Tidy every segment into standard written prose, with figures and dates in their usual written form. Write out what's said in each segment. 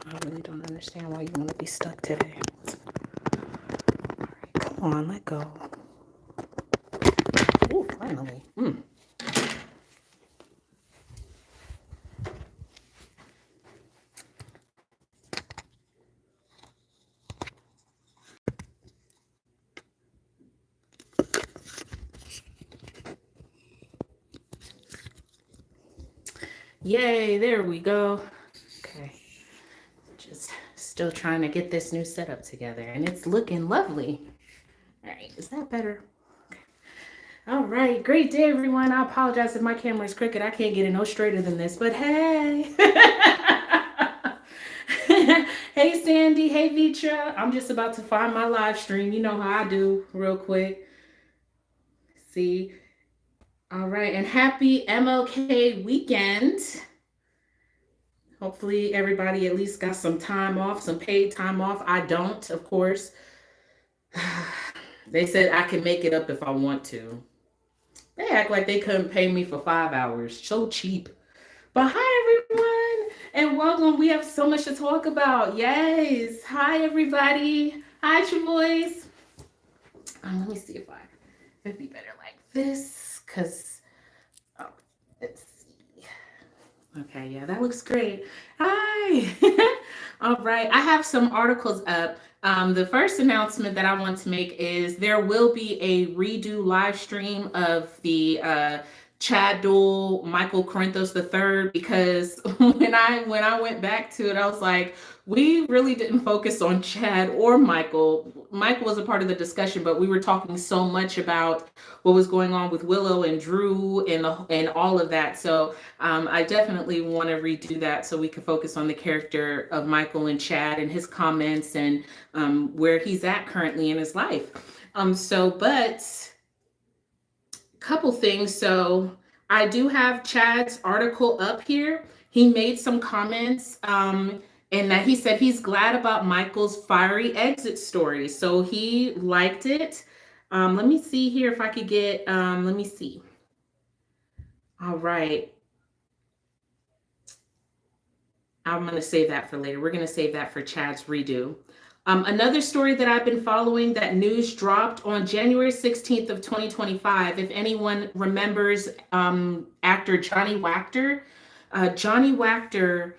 I really don't understand why you want to be stuck today. All right, come on, let go. Ooh, finally. Yay, there we go. Okay, just still trying to get this new setup together, and it's looking lovely. All right, is that better? Okay. All right, great day, everyone. I apologize if my camera is crooked. I can't get it no straighter than this, but hey. Hey, Sandy. Hey, Vitra. I'm just about to find my live stream. You know how I do, real quick. See? All right, and happy MLK weekend. Hopefully, everybody at least got some time off, some paid time off. I don't, of course. They said I can make it up if I want to. They act like they couldn't pay me for 5 hours. So cheap. But hi, everyone, and welcome. We have so much to talk about. Yes. Hi, everybody. Hi, Travois. Let me see if it'd be better like this, because, oh, let's see. Okay, yeah, that looks great. Hi. All right, I have some articles up. The first announcement that I want to make is there will be a redo live stream of the Chad Duel, Michael Corinthos III, because when I went back to it, I was like, we really didn't focus on Chad or Michael. Michael was a part of the discussion, but we were talking so much about what was going on with Willow and Drew and all of that. So I definitely want to redo that so we can focus on the character of Michael and Chad and his comments and where he's at currently in his life. But couple things. So I do have Chad's article up here. He made some comments and that he said he's glad about Michael's fiery exit story. So he liked it. Let me see here if I could get, let me see. All right. I'm going to save that for later. We're going to save that for Chad's redo. Another story that I've been following, that news dropped on January 16th of 2025. If anyone remembers actor Johnny Wachter, Johnny Wachter,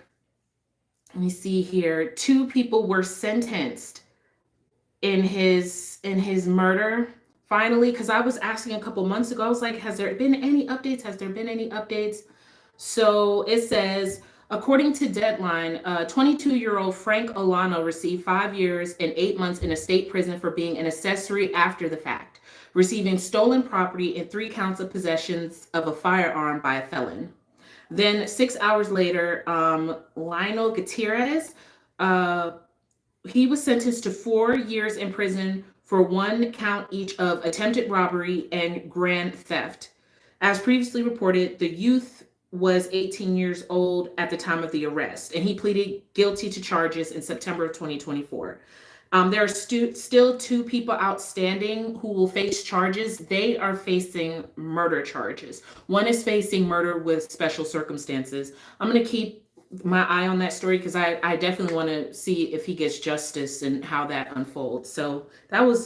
let me see here, 2 people were sentenced in his murder. Finally, because I was asking a couple months ago, I was like, has there been any updates? Has there been any updates? So it says, according to Deadline, 22-year-old Frank Olano received 5 years and 8 months in a state prison for being an accessory after the fact, receiving stolen property and 3 counts of possessions of a firearm by a felon. Then 6 hours later, Lionel Gutierrez, he was sentenced to 4 years in prison for 1 count each of attempted robbery and grand theft. As previously reported, the youth was 18 years old at the time of the arrest, and he pleaded guilty to charges in September of 2024. There are still 2 people outstanding who will face charges. They are facing murder charges. One is facing murder with special circumstances. I'm going to keep my eye on that story because I definitely want to see if he gets justice and how that unfolds. So that was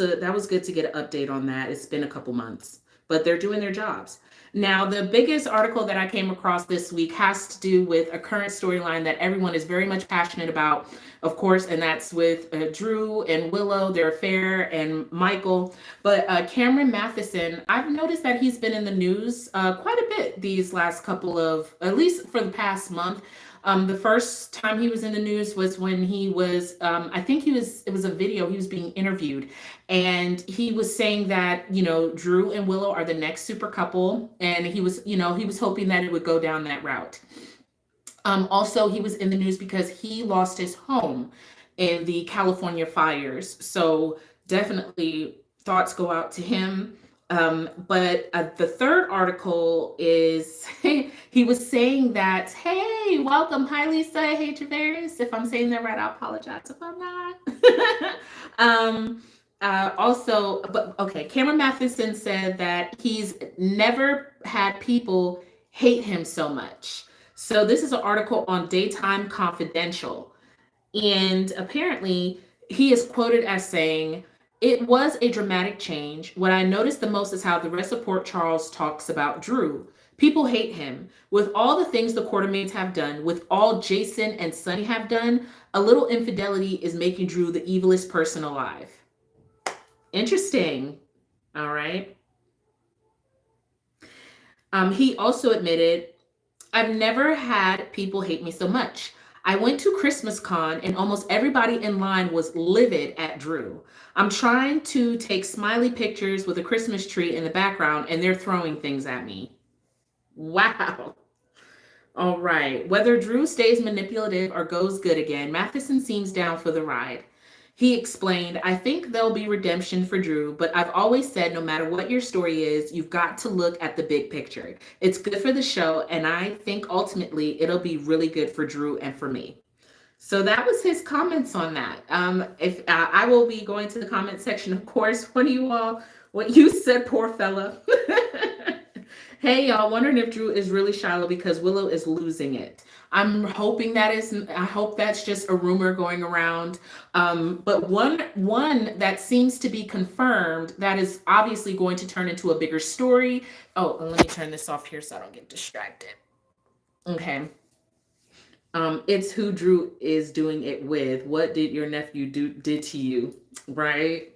good to get an update on that. It's been a couple months, but they're doing their jobs. Now, the biggest article that I came across this week has to do with a current storyline that everyone is very much passionate about, of course, and that's with Drew and Willow, their affair, and Michael. But Cameron Matheson, I've noticed that he's been in the news quite a bit these last couple of, at least for the past month. The first time he was in the news was when he was, I think it was a video, he was being interviewed, and he was saying that, Drew and Willow are the next super couple, and he was hoping that it would go down that route. Also, he was in the news because he lost his home in the California fires. So definitely thoughts go out to him. But the third article is he was saying that, hey, welcome. Hi, Lisa. Hey, Travaris. If I'm saying that right, I apologize if I'm not. Cameron Matheson said that he's never had people hate him so much. So this is an article on Daytime Confidential. And apparently, he is quoted as saying, "It was a dramatic change. What I noticed the most is how the rest of Port Charles talks about Drew. People hate him. With all the things the Quartermaines have done, with all Jason and Sonny have done, a little infidelity is making Drew the evilest person alive." Interesting. All right. He also admitted, "I've never had people hate me so much. I went to Christmas Con and almost everybody in line was livid at Drew. I'm trying to take smiley pictures with a Christmas tree in the background and they're throwing things at me." Wow. All right. Whether Drew stays manipulative or goes good again, Matheson seems down for the ride. He explained, "I think there'll be redemption for Drew, but I've always said no matter what your story is, you've got to look at the big picture. It's good for the show, and I think ultimately it'll be really good for Drew and for me." So that was his comments on that. If I will be going to the comment section, of course, what you said, poor fella. Hey, y'all, wondering if Drew is really Shiloh because Willow is losing it. I hope that's just a rumor going around. But one that seems to be confirmed that is obviously going to turn into a bigger story. Oh, and let me turn this off here so I don't get distracted. Okay. It's who Drew is doing it with. What did your nephew did to you, right?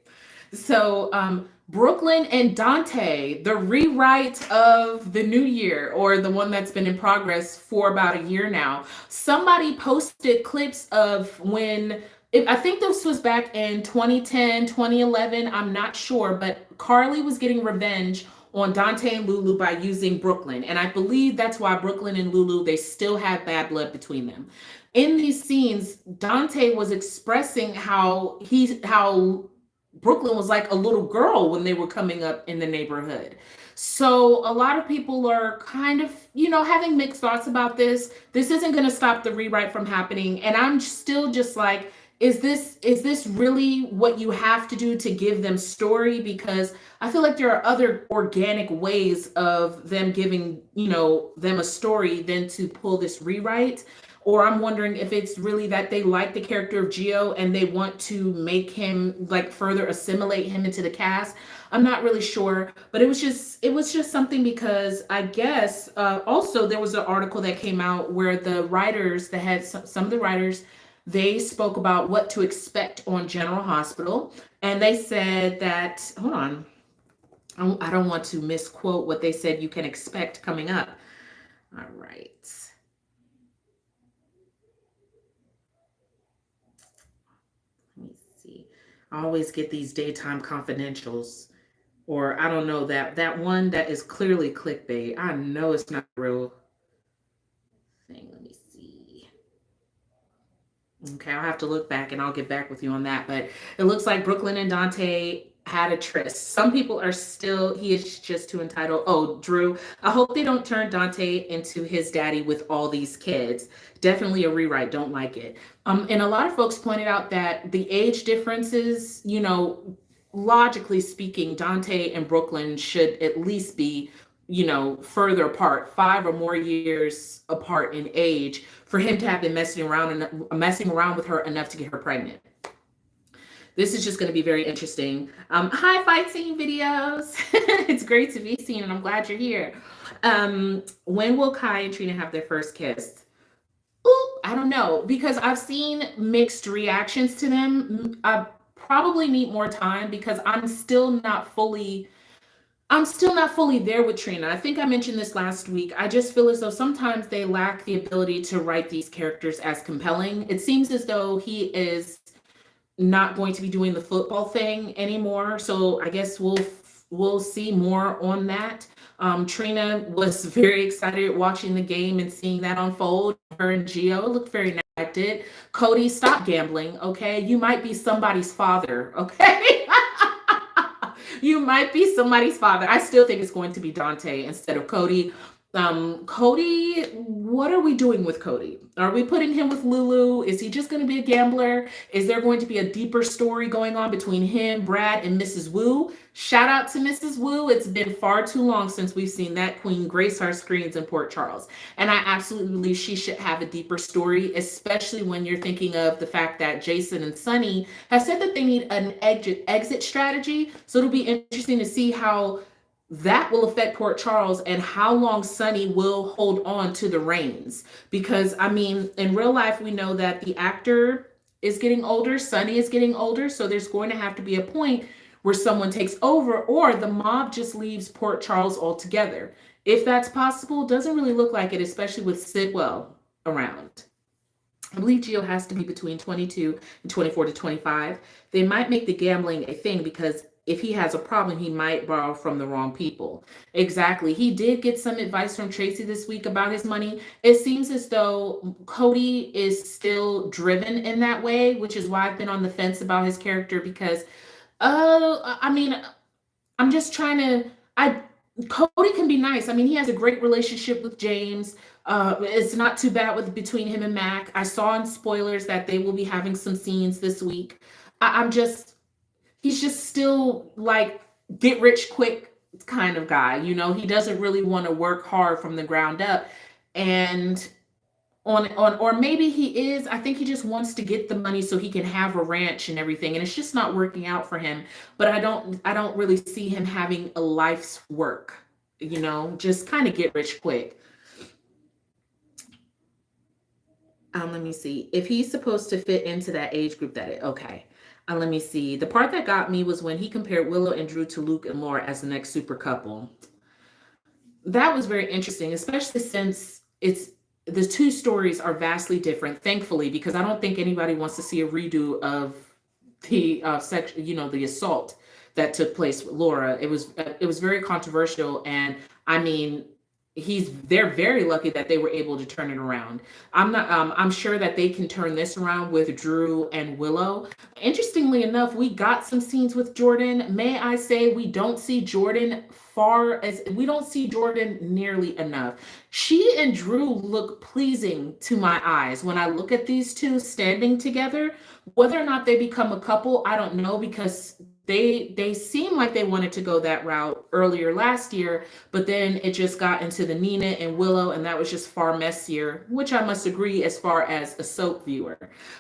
So, Brooklyn and Dante, the rewrite of the new year, or the one that's been in progress for about a year now. Somebody posted clips of I think this was back in 2010, 2011. I'm not sure, but Carly was getting revenge on Dante and Lulu by using Brooklyn. And I believe that's why Brooklyn and Lulu, they still have bad blood between them. In these scenes, Dante was expressing how Brooklyn was like a little girl when they were coming up in the neighborhood. So a lot of people are kind of, having mixed thoughts about this. This isn't going to stop the rewrite from happening. And I'm still just like, is this really what you have to do to give them story? Because I feel like there are other organic ways of them giving, them a story than to pull this rewrite. Or I'm wondering if it's really that they like the character of Geo and they want to make him like further assimilate him into the cast. I'm not really sure, but it was just something because I guess also there was an article that came out where the writers that had some of the writers, they spoke about what to expect on General Hospital, and they said that, hold on, I don't want to misquote what they said you can expect coming up. All right. Let me see. I always get these daytime confidentials, or I don't know, that one that is clearly clickbait. I know it's not a real thing. Let me see. Okay, I'll have to look back and I'll get back with you on that. But it looks like Brooklyn and Dante had a tryst. Some people are still, he is just too entitled. Oh, Drew, I hope they don't turn Dante into his daddy with all these kids. Definitely a rewrite. Don't like it. And a lot of folks pointed out that the age differences, logically speaking, Dante and Brooklyn should at least be, further apart, 5 or more years apart in age, for him to have been messing around with her enough to get her pregnant. This is just going to be very interesting. Hi, fight scene videos. It's great to be seen, and I'm glad you're here. When will Kai and Trina have their first kiss? Ooh, I don't know, because I've seen mixed reactions to them. I probably need more time because I'm still not fully there with Trina. I think I mentioned this last week. I just feel as though sometimes they lack the ability to write these characters as compelling. It seems as though he is not going to be doing the football thing anymore. So I guess we'll see more on that. Trina was very excited watching the game and seeing that unfold. Her and Gio looked very neglected. Cody, stop gambling, okay? You might be somebody's father, okay? You might be somebody's father. I still think it's going to be Dante instead of Cody. Cody, what are we doing with Cody? Are we putting him with Lulu? Is he just going to be a gambler? Is there going to be a deeper story going on between him, Brad, and Mrs. Wu? Shout out to Mrs. Wu. It's been far too long since we've seen that queen grace our screens in Port Charles. And I absolutely believe she should have a deeper story, especially when you're thinking of the fact that Jason and Sunny have said that they need an exit strategy. So it'll be interesting to see how that will affect Port Charles and how long Sonny will hold on to the reins. Because, I mean, in real life, we know that the actor is getting older, Sonny is getting older. So there's going to have to be a point where someone takes over or the mob just leaves Port Charles altogether. If that's possible, doesn't really look like it, especially with Sidwell around. I believe Gio has to be between 22 and 24 to 25. They might make the gambling a thing because if he has a problem, he might borrow from the wrong people. Exactly. He did get some advice from Tracy this week about his money. It seems as though Cody is still driven in that way, which is why I've been on the fence about his character because, I mean, I'm just trying to. I Cody can be nice. I mean, he has a great relationship with James. It's not too bad with between him and Mac. I saw in spoilers that they will be having some scenes this week. I'm just he's just still like get rich quick kind of guy. You know, he doesn't really want to work hard from the ground up. And on or maybe he is, I think he just wants to get the money so he can have a ranch and everything. And it's just not working out for him. But I don't really see him having a life's work, you know, just kind of get rich quick. Let me see. If he's supposed to fit into that age group that okay. Let me see. The part that got me was when he compared Willow and Drew to Luke and Laura as the next super couple. That was very interesting, especially since it's the two stories are vastly different, thankfully, because I don't think anybody wants to see a redo of the the assault that took place with Laura. It was very controversial, and I mean, they're very lucky that they were able to turn it around. I'm sure that they can turn this around with Drew and Willow. Interestingly enough, we got some scenes with Jordan. May I say we don't see Jordan nearly enough. She and Drew look pleasing to my eyes when I look at these two standing together. Whether or not they become a couple, I don't know because they seem like they wanted to go that route earlier last year, but then it just got into the Nina and Willow, and that was just far messier, which I must agree as far as a soap viewer.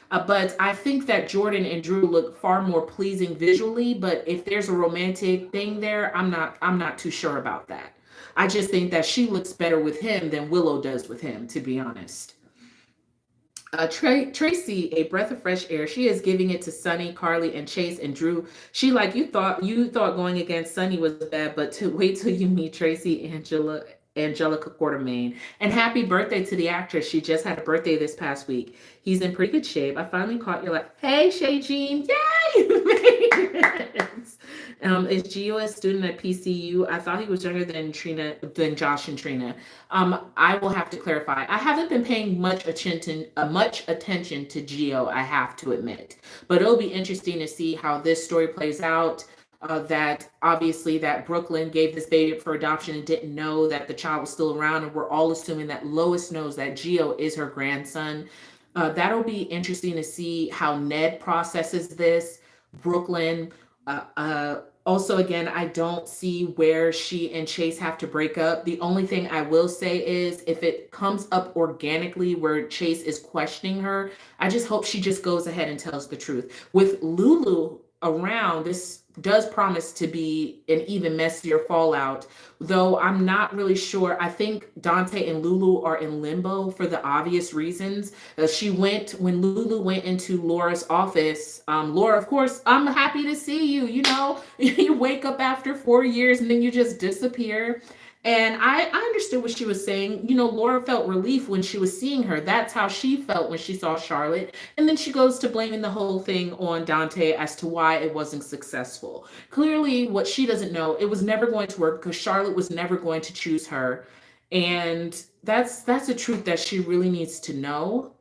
But I think that Jordan and Drew look far more pleasing visually, but if there's a romantic thing there, I'm not too sure about that. I just think that she looks better with him than Willow does with him, to be honest. Tracy, a breath of fresh air. She is giving it to Sunny, Carly, and Chase and Drew. She like you thought going against Sunny was bad, but to wait till you meet Tracy, Angelica Quartermain. And happy birthday to the actress. She just had a birthday this past week. He's in pretty good shape. I finally caught you like, hey Shay Jean, yay! You made it. Is Gio a student at PCU? I thought he was younger than Josh and Trina. I will have to clarify. I haven't been paying much attention to Geo, I have to admit. But it'll be interesting to see how this story plays out. That obviously that Brooklyn gave this baby up for adoption and didn't know that the child was still around, and we're all assuming that Lois knows that Geo is her grandson. That'll be interesting to see how Ned processes this. Brooklyn. Also, again, I don't see where she and Chase have to break up. The only thing I will say is if it comes up organically where Chase is questioning her, I just hope she just goes ahead and tells the truth. With Lulu around, this does promise to be an even messier fallout, though I'm not really sure. I think Dante and Lulu are in limbo for the obvious reasons. When Lulu went into Laura's office, Laura, of course, I'm happy to see you. You know, you wake up after 4 years and then you just disappear. And I understood what she was saying. You know, Laura felt relief when she was seeing her. That's how she felt when she saw Charlotte. And then she goes to blaming the whole thing on Dante as to why it wasn't successful. Clearly, what she doesn't know, it was never going to work because Charlotte was never going to choose her. And that's a truth that she really needs to know.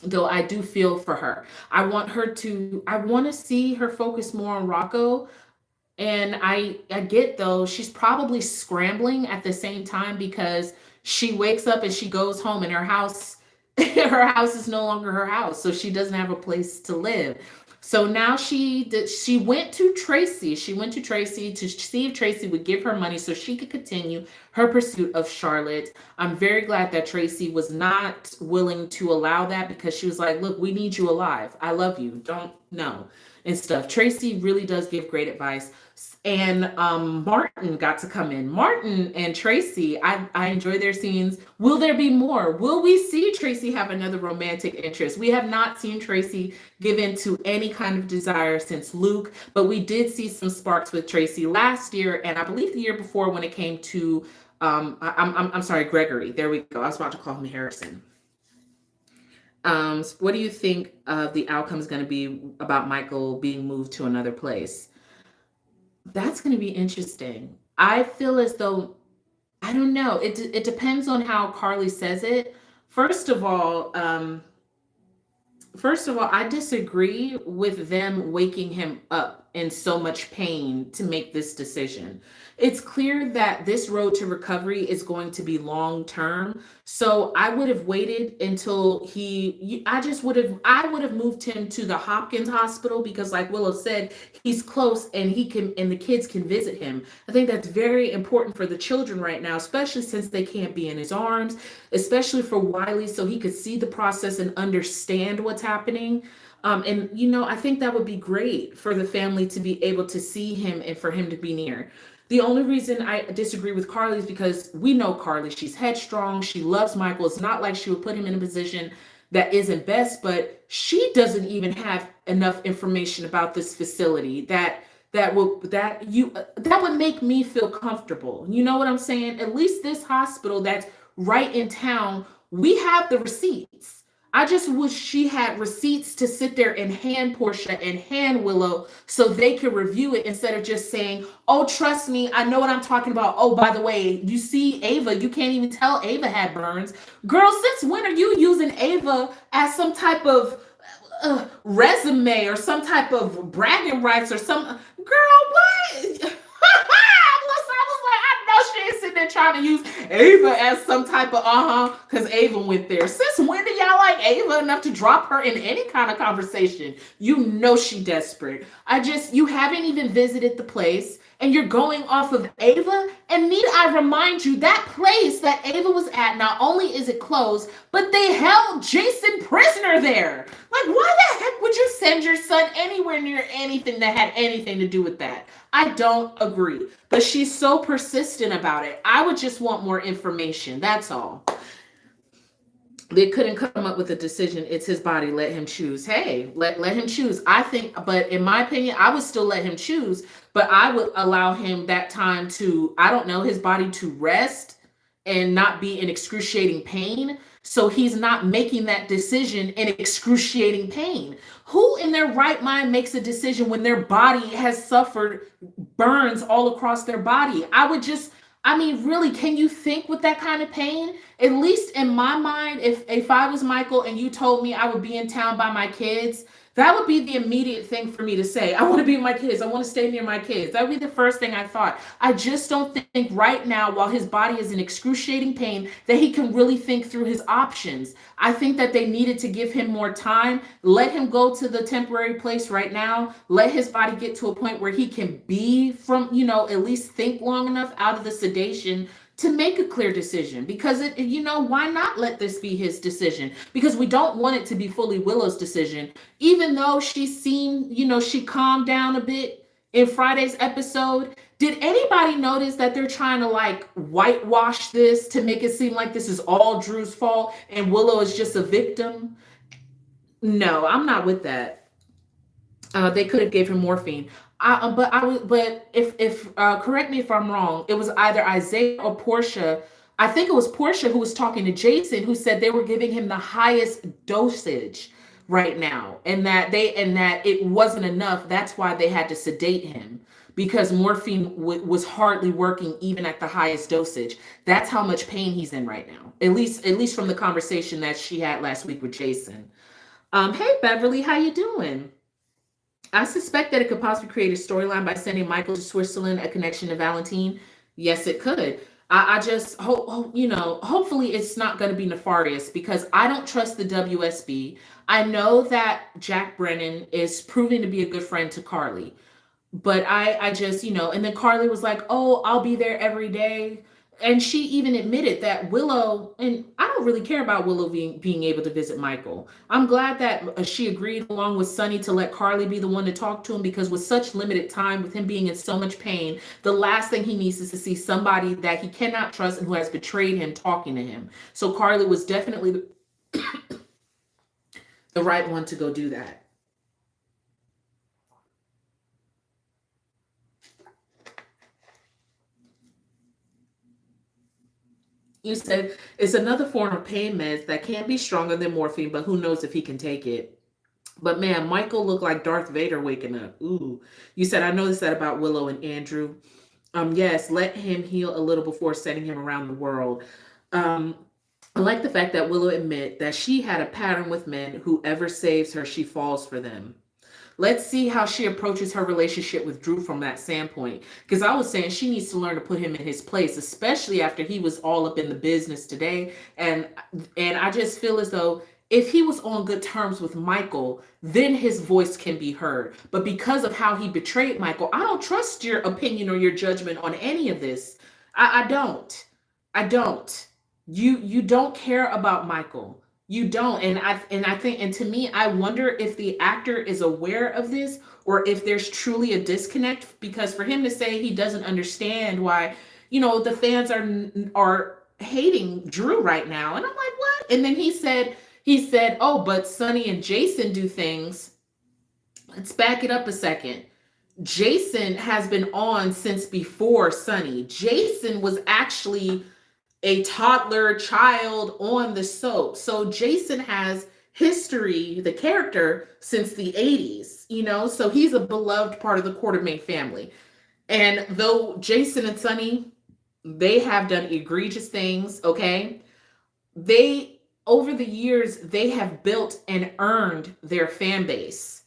Though I do feel for her. I want to see her focus more on Rocco, And I get though, she's probably scrambling at the same time because she wakes up and she goes home and her house her house is no longer her house, so she doesn't have a place to live. So now she went to Tracy. She went to Tracy to see if Tracy would give her money so she could continue her pursuit of Charlotte. I'm very glad that Tracy was not willing to allow that because she was like, "Look, we need you alive. I love you. Don't know." And stuff. Tracy really does give great advice. And Martin got to come in. Martin and Tracy, I enjoy their scenes. Will there be more? Will we see Tracy have another romantic interest? We have not seen Tracy give in to any kind of desire since Luke, but we did see some sparks with Tracy last year, and I believe the year before when it came to I'm sorry, Gregory. There we go. I was about to call him Harrison. What do you think the outcome is going to be about Michael being moved to another place? That's going to be interesting. I feel as though I don't know. It depends on how Carly says it. First of all, um, First of all, I disagree with them waking him up in so much pain to make this decision. It's clear that this road to recovery is going to be long term. So I would have waited until I just I would have moved him to the Hopkins Hospital because, like Willow said, he's close and and the kids can visit him. I think that's very important for the children right now, especially since they can't be in his arms, especially for Wiley, so he could see the process and understand what's happening. And I think that would be great for the family to be able to see him and for him to be near. The only reason I disagree with Carly is because we know Carly. She's headstrong. She loves Michael. It's not like she would put him in a position that isn't best, but she doesn't even have enough information about this facility that would make me feel comfortable. You know what I'm saying? At least this hospital that's right in town, we have the receipts. I just wish she had receipts to sit there and hand Portia and hand Willow so they could review it instead of just saying, "Oh, trust me, I know what I'm talking about. Oh, by the way, you see Ava, you can't even tell Ava had burns." Girl, since when are you using Ava as some type of resume or some type of bragging rights or some girl? What? I know she ain't sitting there trying to use Ava as some type of because Ava went there. Since when do y'all like Ava enough to drop her in any kind of conversation? You know she desperate. You haven't even visited the place and you're going off of Ava. And need I remind you, that place that Ava was at, not only is it closed, but they held Jason prisoner there. Like, why the heck would you send your son anywhere near anything that had anything to do with that? I don't agree. But she's so persistent about it. I would just want more information. That's all. They couldn't come up with a decision. It's his body. Let him choose. Hey, let him choose. I think, but in my opinion, I would still let him choose, but I would allow him that time to, I don't know, his body to rest and not be in excruciating pain. So he's not making that decision in excruciating pain. Who in their right mind makes a decision when their body has suffered burns all across their body? I mean, really, can you think with that kind of pain? At least in my mind, if I was Michael and you told me I would be in town by my kids, that would be the immediate thing for me to say. I want to be with my kids. I want to stay near my kids. That would be the first thing I thought. I just don't think right now, while his body is in excruciating pain, that he can really think through his options. I think that they needed to give him more time. Let him go to the temporary place right now. Let his body get to a point where he can be from, at least think long enough out of the sedation to make a clear decision, because why not let this be his decision? Because we don't want it to be fully Willow's decision, even though she calmed down a bit in Friday's episode. Did anybody notice that they're trying to like whitewash this to make it seem like this is all Drew's fault and Willow is just a victim? No, I'm not with that. They could have gave him morphine. But if correct me if I'm wrong, it was either Isaiah or Portia. I think it was Portia who was talking to Jason, who said they were giving him the highest dosage right now, and that it wasn't enough. That's why they had to sedate him, because morphine was hardly working even at the highest dosage. That's how much pain he's in right now. At least from the conversation that she had last week with Jason. Hey Beverly, how you doing? I suspect that it could possibly create a storyline by sending Michael to Switzerland, a connection to Valentine. Yes, it could. I just hope, hopefully it's not going to be nefarious because I don't trust the WSB. I know that Jack Brennan is proving to be a good friend to Carly, but I just, and then Carly was like, "Oh, I'll be there every day." And she even admitted that Willow, and I don't really care about Willow being able to visit Michael. I'm glad that she agreed along with Sonny to let Carly be the one to talk to him because with such limited time, with him being in so much pain, the last thing he needs is to see somebody that he cannot trust and who has betrayed him talking to him. So Carly was definitely the right one to go do that. You said it's another form of pain meds that can be stronger than morphine, but who knows if he can take it. But man, Michael looked like Darth Vader waking up. Ooh. You said I noticed that about Willow and Andrew. Yes, let him heal a little before sending him around the world. Um, I like the fact that Willow admit that she had a pattern with men. Whoever saves her, she falls for them. Let's see how she approaches her relationship with Drew from that standpoint. Because I was saying she needs to learn to put him in his place, especially after he was all up in the business today. And I just feel as though if he was on good terms with Michael, then his voice can be heard. But because of how he betrayed Michael, I don't trust your opinion or your judgment on any of this. I don't. I don't. You don't care about Michael. You don't. And I think, and to me, I wonder if the actor is aware of this or if there's truly a disconnect, because for him to say he doesn't understand why, the fans are hating Drew right now. And I'm like, what? And then he said, "Oh, but Sonny and Jason do things." Let's back it up a second. Jason has been on since before Sonny. Jason was actually a toddler child on the soap. So Jason has history, the character, since the 80s, so he's a beloved part of the Quartermain family. And though Jason and Sonny, they have done egregious things, okay? They, over the years, they have built and earned their fan base.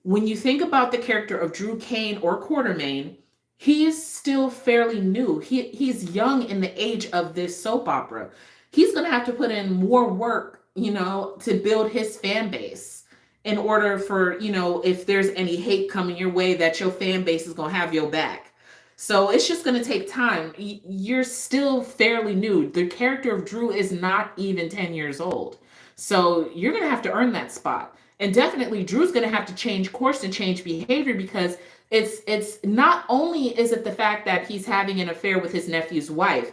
When you think about the character of Drew Kane or Quartermain, he is still fairly new. He's young in the age of this soap opera. He's going to have to put in more work, to build his fan base in order for, if there's any hate coming your way, that your fan base is going to have your back. So it's just going to take time. You're still fairly new. The character of Drew is not even 10 years old. So you're going to have to earn that spot. And definitely Drew's going to have to change course and change behavior, because it's not only is it the fact that he's having an affair with his nephew's wife.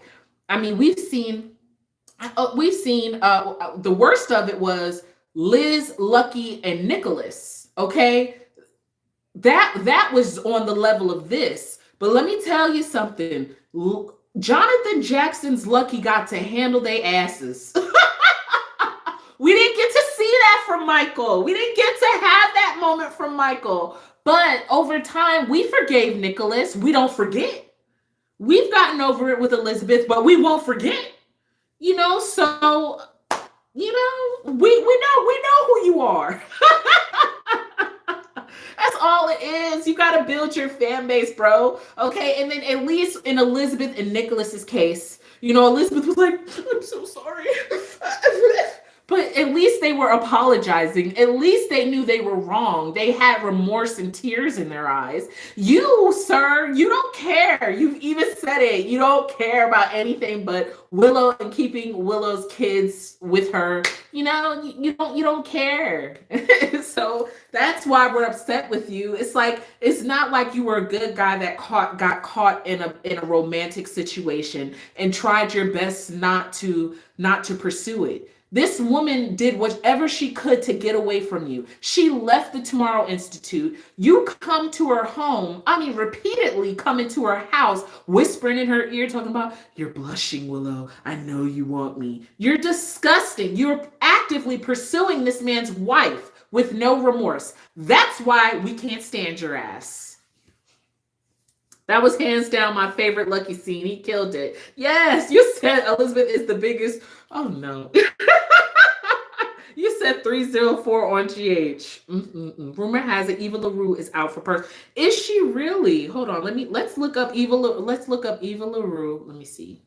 I mean, we've seen the worst of it was Liz, Lucky, and Nicholas. Okay, that was on the level of this. But let me tell you something. Jonathan Jackson's Lucky got to handle their asses. We didn't get to see that from Michael. We didn't get to have that moment from Michael. But over time, we forgave Nicholas. We don't forget. We've gotten over it with Elizabeth, but we won't forget. So we know who you are. That's all it is. You got to build your fan base, bro. Okay, and then at least in Elizabeth and Nicholas's case, Elizabeth was like, "I'm so sorry." But at least they were apologizing. At least they knew they were wrong. They had remorse and tears in their eyes. You, sir, you don't care. You've even said it. You don't care about anything but Willow and keeping Willow's kids with her. You don't care. So that's why we're upset with you. It's not like you were a good guy that got caught in a romantic situation and tried your best not to pursue it. This woman did whatever she could to get away from you. She left the Tomorrow Institute. You come to her home, repeatedly come into her house, whispering in her ear, talking about, "You're blushing, Willow. I know you want me." You're disgusting. You're actively pursuing this man's wife with no remorse. That's why we can't stand your ass. That was hands down my favorite Lucky scene. He killed it. Yes, you said Elizabeth is the biggest. Oh no. You said 304 on GH. Rumor has it Eva LaRue is out for Perth. Is she really? Hold on. Let's look up Eva. Let's look up Eva LaRue. Let me see.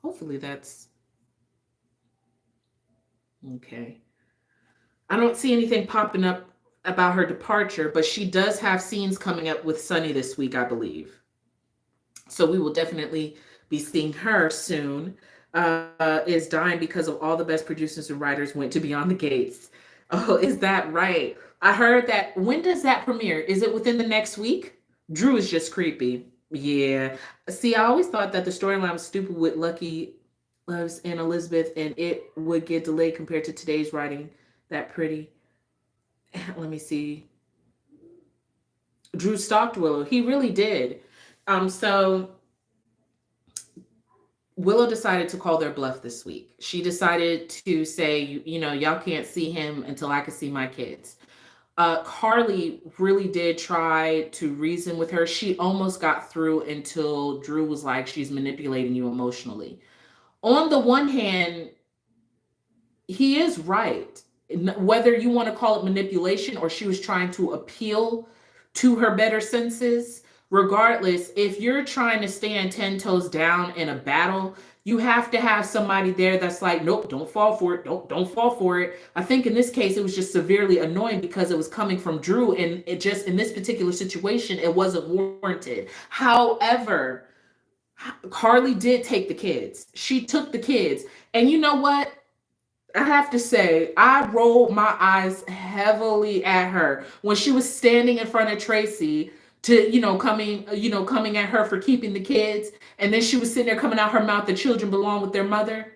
Hopefully that's okay. I don't see anything popping up about her departure, but she does have scenes coming up with Sunny this week, I believe. So we will definitely be seeing her soon. Is dying because of all the best producers and writers went to Beyond the Gates. Oh, is that right? I heard that. When does that premiere? Is it within the next week? Drew is just creepy. Yeah. See, I always thought that the storyline was stupid with Lucky Loves and Elizabeth, and it would get delayed compared to today's writing. That pretty. Let me see. Drew stalked Willow. He really did. So Willow decided to call their bluff this week. She decided to say, y'all can't see him until I can see my kids. Carly really did try to reason with her. She almost got through until Drew was like, she's manipulating you emotionally. On the one hand, he is right. Whether you want to call it manipulation or she was trying to appeal to her better senses, regardless, if you're trying to stand 10 toes down in a battle, you have to have somebody there that's like, nope, don't fall for it. Don't fall for it. I think in this case, it was just severely annoying because it was coming from Drew, and it just, in this particular situation, it wasn't warranted. However, Carly did take the kids. She took the kids. And you know what? I have to say, I rolled my eyes heavily at her when she was standing in front of Tracy to, coming at her for keeping the kids. And then she was sitting there coming out her mouth, the children belong with their mother.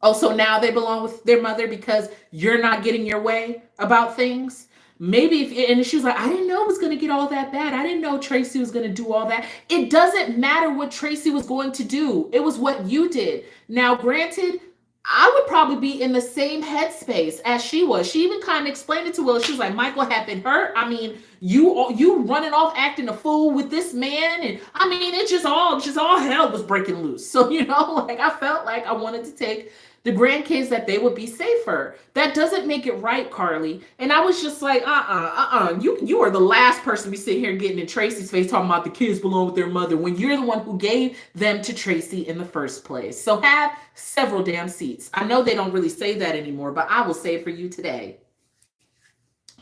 Oh, so now they belong with their mother because you're not getting your way about things? Maybe and she was like, I didn't know it was going to get all that bad. I didn't know Tracy was going to do all that. It doesn't matter what Tracy was going to do. It was what you did. Now, granted, I would probably be in the same headspace as she was. She even kind of explained it to Will. She was like, Michael had been hurt. I mean, you running off acting a fool with this man. And I mean, it just all hell was breaking loose. So, like I felt like I wanted to take the grandkids that they would be safer. That doesn't make it right, Carly. And I was just like, you are the last person to be sitting here getting in Tracy's face talking about the kids belong with their mother when you're the one who gave them to Tracy in the first place. So have several damn seats. I know they don't really say that anymore, but I will say it for you today.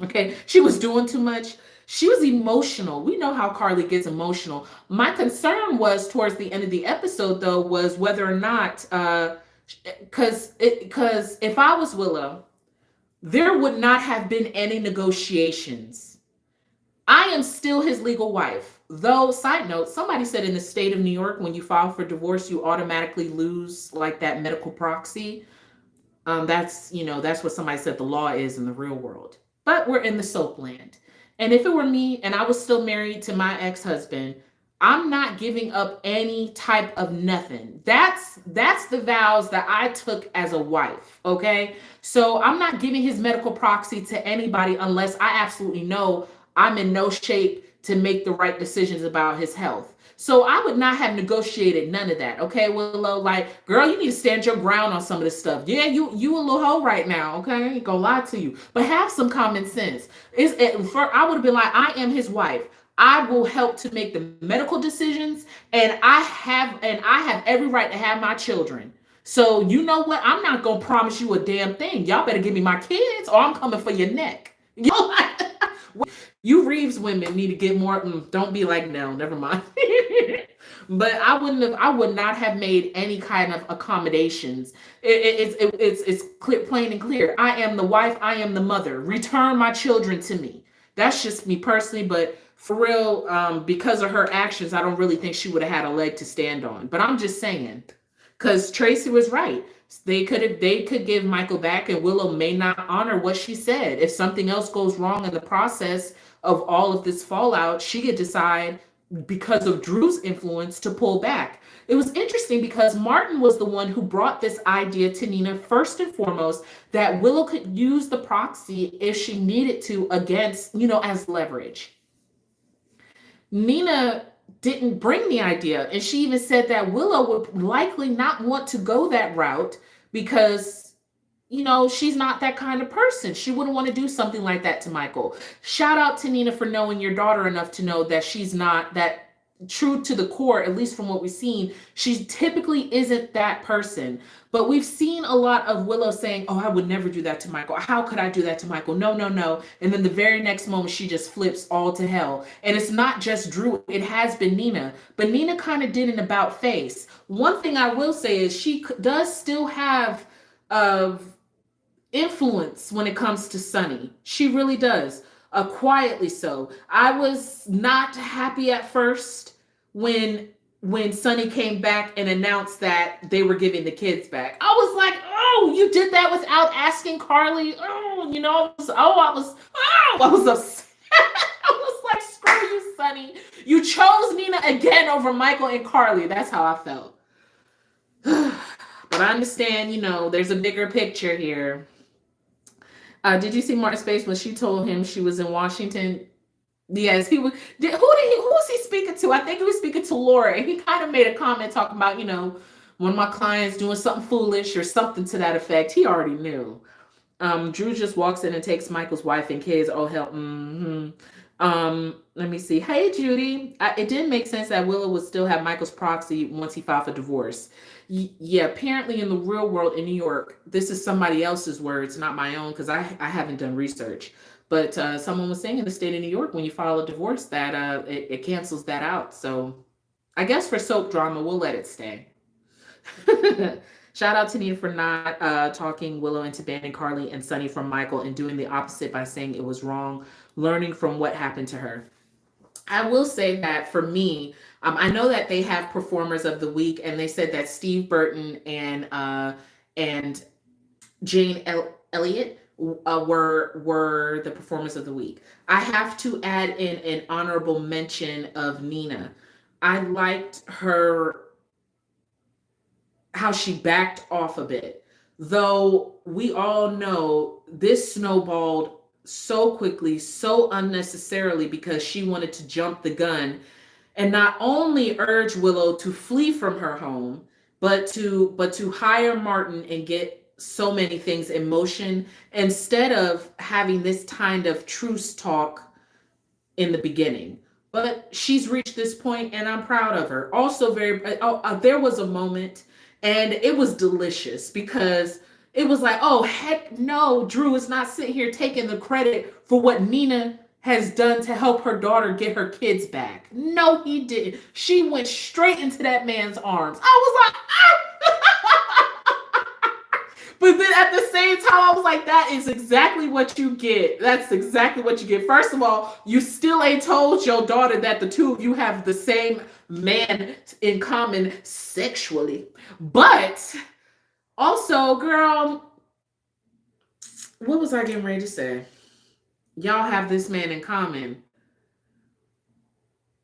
Okay, she was doing too much. She was emotional. We know how Carly gets emotional. My concern was towards the end of the episode, though, was whether or not, because if I was Willow, there would not have been any negotiations. I am still his legal wife. Though, side note, somebody said in the state of New York, when you file for divorce, you automatically lose like that medical proxy. That's what somebody said the law is in the real world. But we're in the soap land. And if it were me and I was still married to my ex-husband, I'm not giving up any type of nothing. That's the vows that I took as a wife, okay? So I'm not giving his medical proxy to anybody unless I absolutely know I'm in no shape to make the right decisions about his health. So I would not have negotiated none of that, okay, Willow? Like, girl, you need to stand your ground on some of this stuff. Yeah, you a little hoe right now, okay? I ain't gonna lie to you. But have some I would have been like, I am his wife. I will help to make the medical decisions, and I have every right to have my children. So you know what? I'm not gonna promise you a damn thing. Y'all better give me my kids, or I'm coming for your neck. You Reeves women need to get more. Don't be like, no, never mind. But I would not have made any kind of accommodations. It's clear, plain and clear. I am the wife. I am the mother. Return my children to me. That's just me personally, but for real, because of her actions, I don't really think she would have had a leg to stand on. But I'm just saying, because Tracy was right. They could give Michael back, and Willow may not honor what she said. If something else goes wrong in the process of all of this fallout, she could decide, because of Drew's influence, to pull back. It was interesting because Martin was the one who brought this idea to Nina first and foremost, that Willow could use the proxy if she needed to against, as leverage. Nina didn't bring the idea. And she even said that Willow would likely not want to go that route because, she's not that kind of person. She wouldn't want to do something like that to Michael. Shout out to Nina for knowing your daughter enough to know that she's not that true to the core, at least from what we've seen. She typically isn't that person. But we've seen a lot of Willow saying, oh, I would never do that to Michael. How could I do that to Michael? No, no, no. And then the very next moment, she just flips all to hell. And it's not just Drew. It has been Nina. But Nina kind of did an about face. One thing I will say is she does still have influence when it comes to Sonny. She really does. Quietly so. I was not happy at first when Sonny came back and announced that they were giving the kids back. I was like, oh, you did that without asking Carly. Oh, I was upset. I was like, screw you, Sonny. You chose Nina again over Michael and Carly. That's how I felt. But I understand, there's a bigger picture here. Did you see Martin's face when she told him she was in Washington? Yes, he was. Who was he speaking to? I think he was speaking to Laura, and he kind of made a comment talking about, one of my clients doing something foolish or something to that effect. He already knew. Drew just walks in and takes Michael's wife and kids. Oh hell. Let me see. Hey Judy, it didn't make sense that Willow would still have Michael's proxy once he filed for divorce. Yeah, apparently in the real world in New York, this is somebody else's words, not my own, because I haven't done research. But someone was saying in the state of New York, when you file a divorce, that it cancels that out. So I guess for soap drama, we'll let it stay. Shout out to Nina for not talking Willow into banning Carly and Sonny from Michael and doing the opposite by saying it was wrong, learning from what happened to her. I will say that for me, I know that they have performers of the week, and they said that Steve Burton and Jane Elliott were the performers of the week. I have to add in an honorable mention of Nina. I liked her, how she backed off a bit, though we all know this snowballed so quickly, so unnecessarily, because she wanted to jump the gun and not only urge Willow to flee from her home, but to hire Martin and get so many things in motion instead of having this kind of truce talk in the beginning. But she's reached this point, and I'm proud of her. Also, there was a moment, and it was delicious because it was like, oh, heck no, Drew is not sitting here taking the credit for what Nina has done to help her daughter get her kids back. No, he didn't. She went straight into that man's arms. I was like, But then at the same time, I was like, that is exactly what you get. That's exactly what you get. First of all, you still ain't told your daughter that the two of you have the same man in common sexually. But also, girl, what was I getting ready to say? Y'all have this man in common.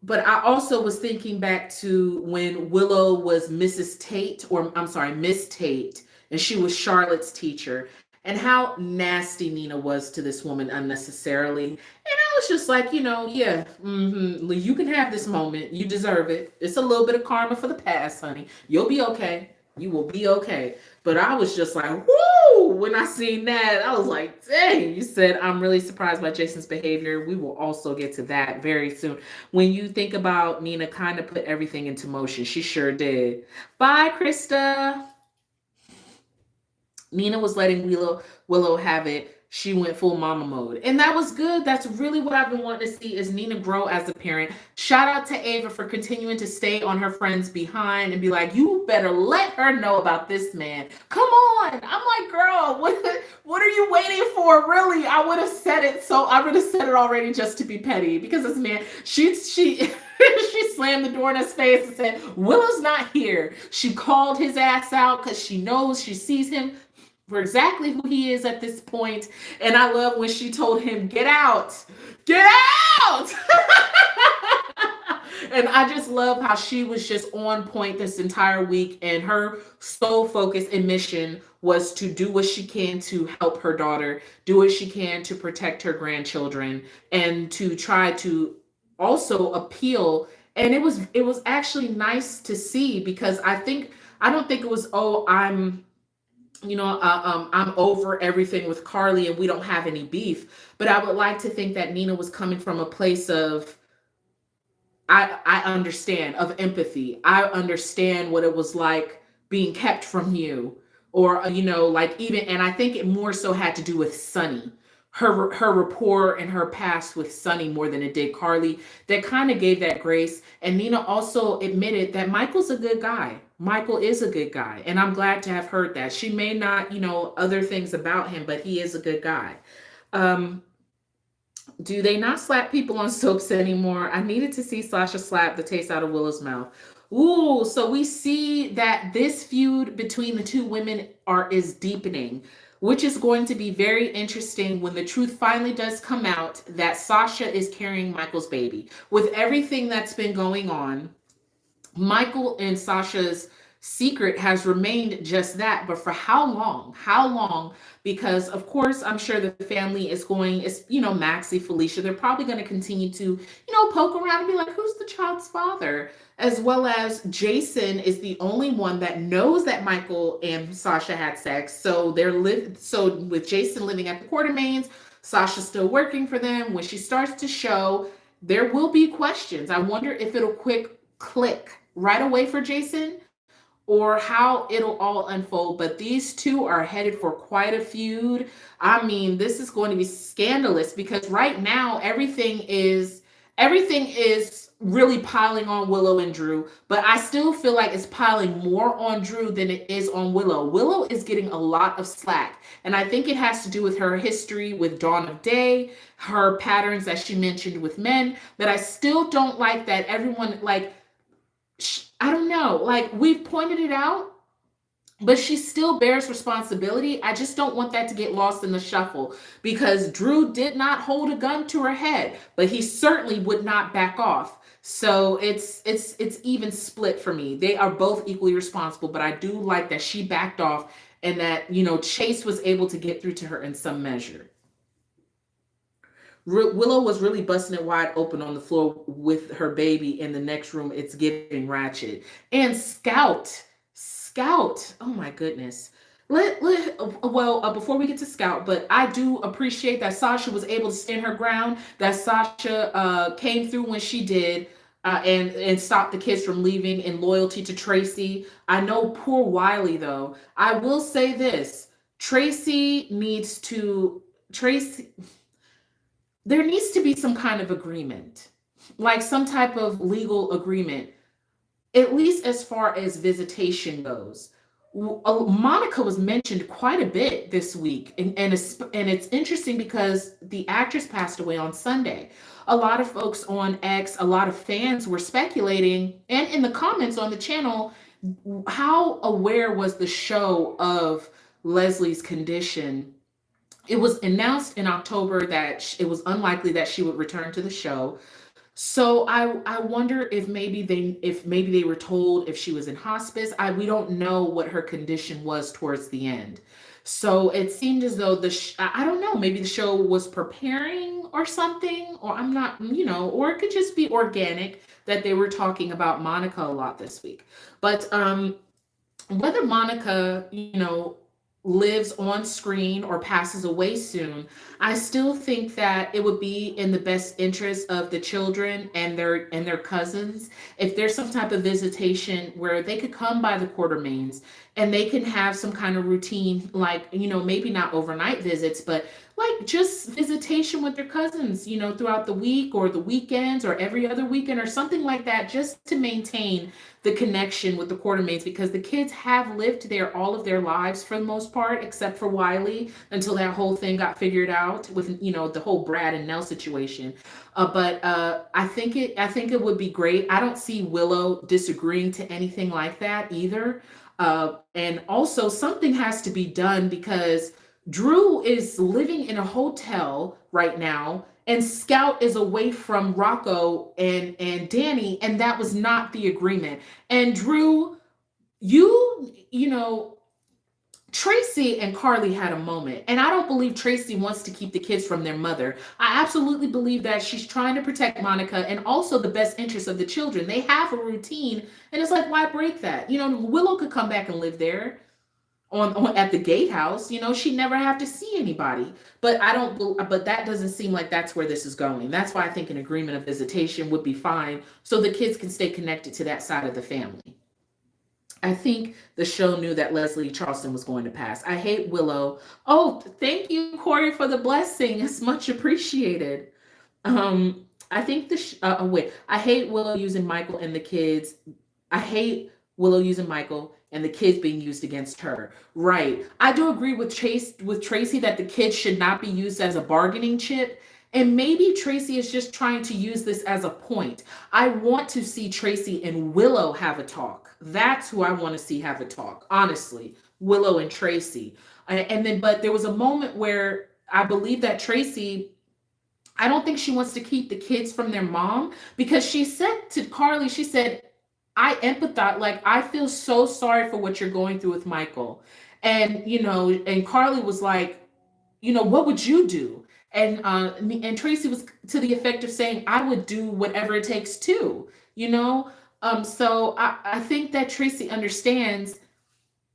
But I also was thinking back to when Willow was Mrs. Tate, or I'm sorry, Miss Tate, and she was Charlotte's teacher, and how nasty Nina was to this woman unnecessarily. And I was just like, yeah, you can have this moment. You deserve it. It's a little bit of karma for the past, honey. You'll be okay. You will be okay. But I was just like, whoo, when I seen that, I was like, dang, you said, I'm really surprised by Jason's behavior. We will also get to that very soon. When you think about Nina kind of put everything into motion, she sure did. Bye, Krista. Nina was letting Willow have it. She went full mama mode. And that was good. That's really what I've been wanting to see, is Nina grow as a parent. Shout out to Ava for continuing to stay on her friends behind and be like, you better let her know about this man. Come on. I'm like, girl, what are you waiting for? Really? I would have said it. So I would have said it already just to be petty, because this man, she slammed the door in his face and said, Willow's not here. She called his ass out because she knows, she sees him for exactly who he is at this point. And I love when she told him, get out, get out. And I just love how she was just on point this entire week, and her sole focus and mission was to do what she can to help her daughter, do what she can to protect her grandchildren, and to try to also appeal And it was actually nice to see, because I don't think it was, oh, I'm over everything with Carly and we don't have any beef. But I would like to think that Nina was coming from a place of, I understand, of empathy. I understand what it was like being kept from you, or like, even, and I think it more so had to do with Sunny, her rapport and her past with Sunny more than it did Carly. That kind of gave that grace. And Nina also admitted that Michael's a good guy. Michael is a good guy, and I'm glad to have heard that. She may not, other things about him, but he is a good guy. Um, do they not slap people on soaps anymore? I needed to see Sasha slap the taste out of Willow's mouth. Ooh, so we see that this feud between the two women is deepening, which is going to be very interesting when the truth finally does come out that Sasha is carrying Michael's baby. With everything that's been going on, Michael and Sasha's secret has remained just that. But for how long? How long? Because, of course, I'm sure the family is going, Maxie, Felicia, they're probably going to continue to, poke around and be like, who's the child's father? As well as Jason is the only one that knows that Michael and Sasha had sex. So with Jason living at the Quartermains, Sasha's still working for them. When she starts to show, there will be questions. I wonder if it'll quick click right away for Jason, or how it'll all unfold. But these two are headed for quite a feud. I mean, this is going to be scandalous, because right now everything is really piling on Willow and Drew, but I still feel like it's piling more on Drew than it is on Willow. Willow is getting a lot of slack, and I think it has to do with her history with Dawn of Day, her patterns that she mentioned with men. But I still don't like that everyone, like, I don't know, like, we've pointed it out, but she still bears responsibility. I just don't want that to get lost in the shuffle, because Drew did not hold a gun to her head, but he certainly would not back off. So it's even split for me. They are both equally responsible, but I do like that she backed off, and that, Chase was able to get through to her in some measure. Willow was really busting it wide open on the floor with her baby in the next room. It's giving ratchet. And Scout. Oh my goodness. Before we get to Scout, but I do appreciate that Sasha was able to stand her ground. That Sasha came through when she did, and stopped the kids from leaving in loyalty to Tracy. I know poor Wiley, though. I will say this: Tracy needs to Tracy there needs to be some kind of agreement, like some type of legal agreement, at least as far as visitation goes. Monica was mentioned quite a bit this week, and it's interesting because the actress passed away on Sunday. A lot of folks on X, a lot of fans were speculating, and in the comments on the channel, how aware was the show of Leslie's condition. It was announced in October that it was unlikely that she would return to the show. So I wonder if maybe they were told if she was in hospice. We don't know what her condition was towards the end. So it seemed as though I don't know, maybe the show was preparing or something, or I'm not, or it could just be organic that they were talking about Monica a lot this week. But whether Monica, lives on screen or passes away soon, I still think that it would be in the best interest of the children and their cousins if there's some type of visitation where they could come by the Quartermains and they can have some kind of routine, like, maybe not overnight visits, but like just visitation with their cousins, throughout the week or the weekends or every other weekend or something like that, just to maintain the connection with the Quartermains, because the kids have lived there all of their lives for the most part, except for Wiley, until that whole thing got figured out with, the whole Brad and Nell situation. But I think it would be great. I don't see Willow disagreeing to anything like that either. And also something has to be done, because Drew is living in a hotel right now, and Scout is away from Rocco and Danny, and that was not the agreement. And Drew, you know, Tracy and Carly had a moment, and I don't believe Tracy wants to keep the kids from their mother. I absolutely believe that she's trying to protect Monica and also the best interest of the children. They have a routine, and it's like, why break that? You know, Willow could come back and live there on at the gatehouse. You know, she'd never have to see anybody. But I don't. But that doesn't seem like that's where this is going. That's why I think an agreement of visitation would be fine, so the kids can stay connected to that side of the family. I think the show knew that Leslie Charleston was going to pass. I hate Willow. Oh, thank you, Corey, for the blessing. It's much appreciated. I think wait. I hate Willow using Michael and the kids. I hate Willow using Michael and the kids being used against her. Right. I do agree with Tracy that the kids should not be used as a bargaining chip. And maybe Tracy is just trying to use this as a point. I want to see Tracy and Willow have a talk. That's who I want to see have a talk, honestly. Willow and Tracy. And then, but there was a moment where I believe that Tracy, I don't think she wants to keep the kids from their mom, because she said to Carly, she said, I empathize, like, I feel so sorry for what you're going through with Michael. And, you know, and Carly was like, you know, what would you do? And Tracy was to the effect of saying, I would do whatever it takes too, you know? So I think that Tracy understands.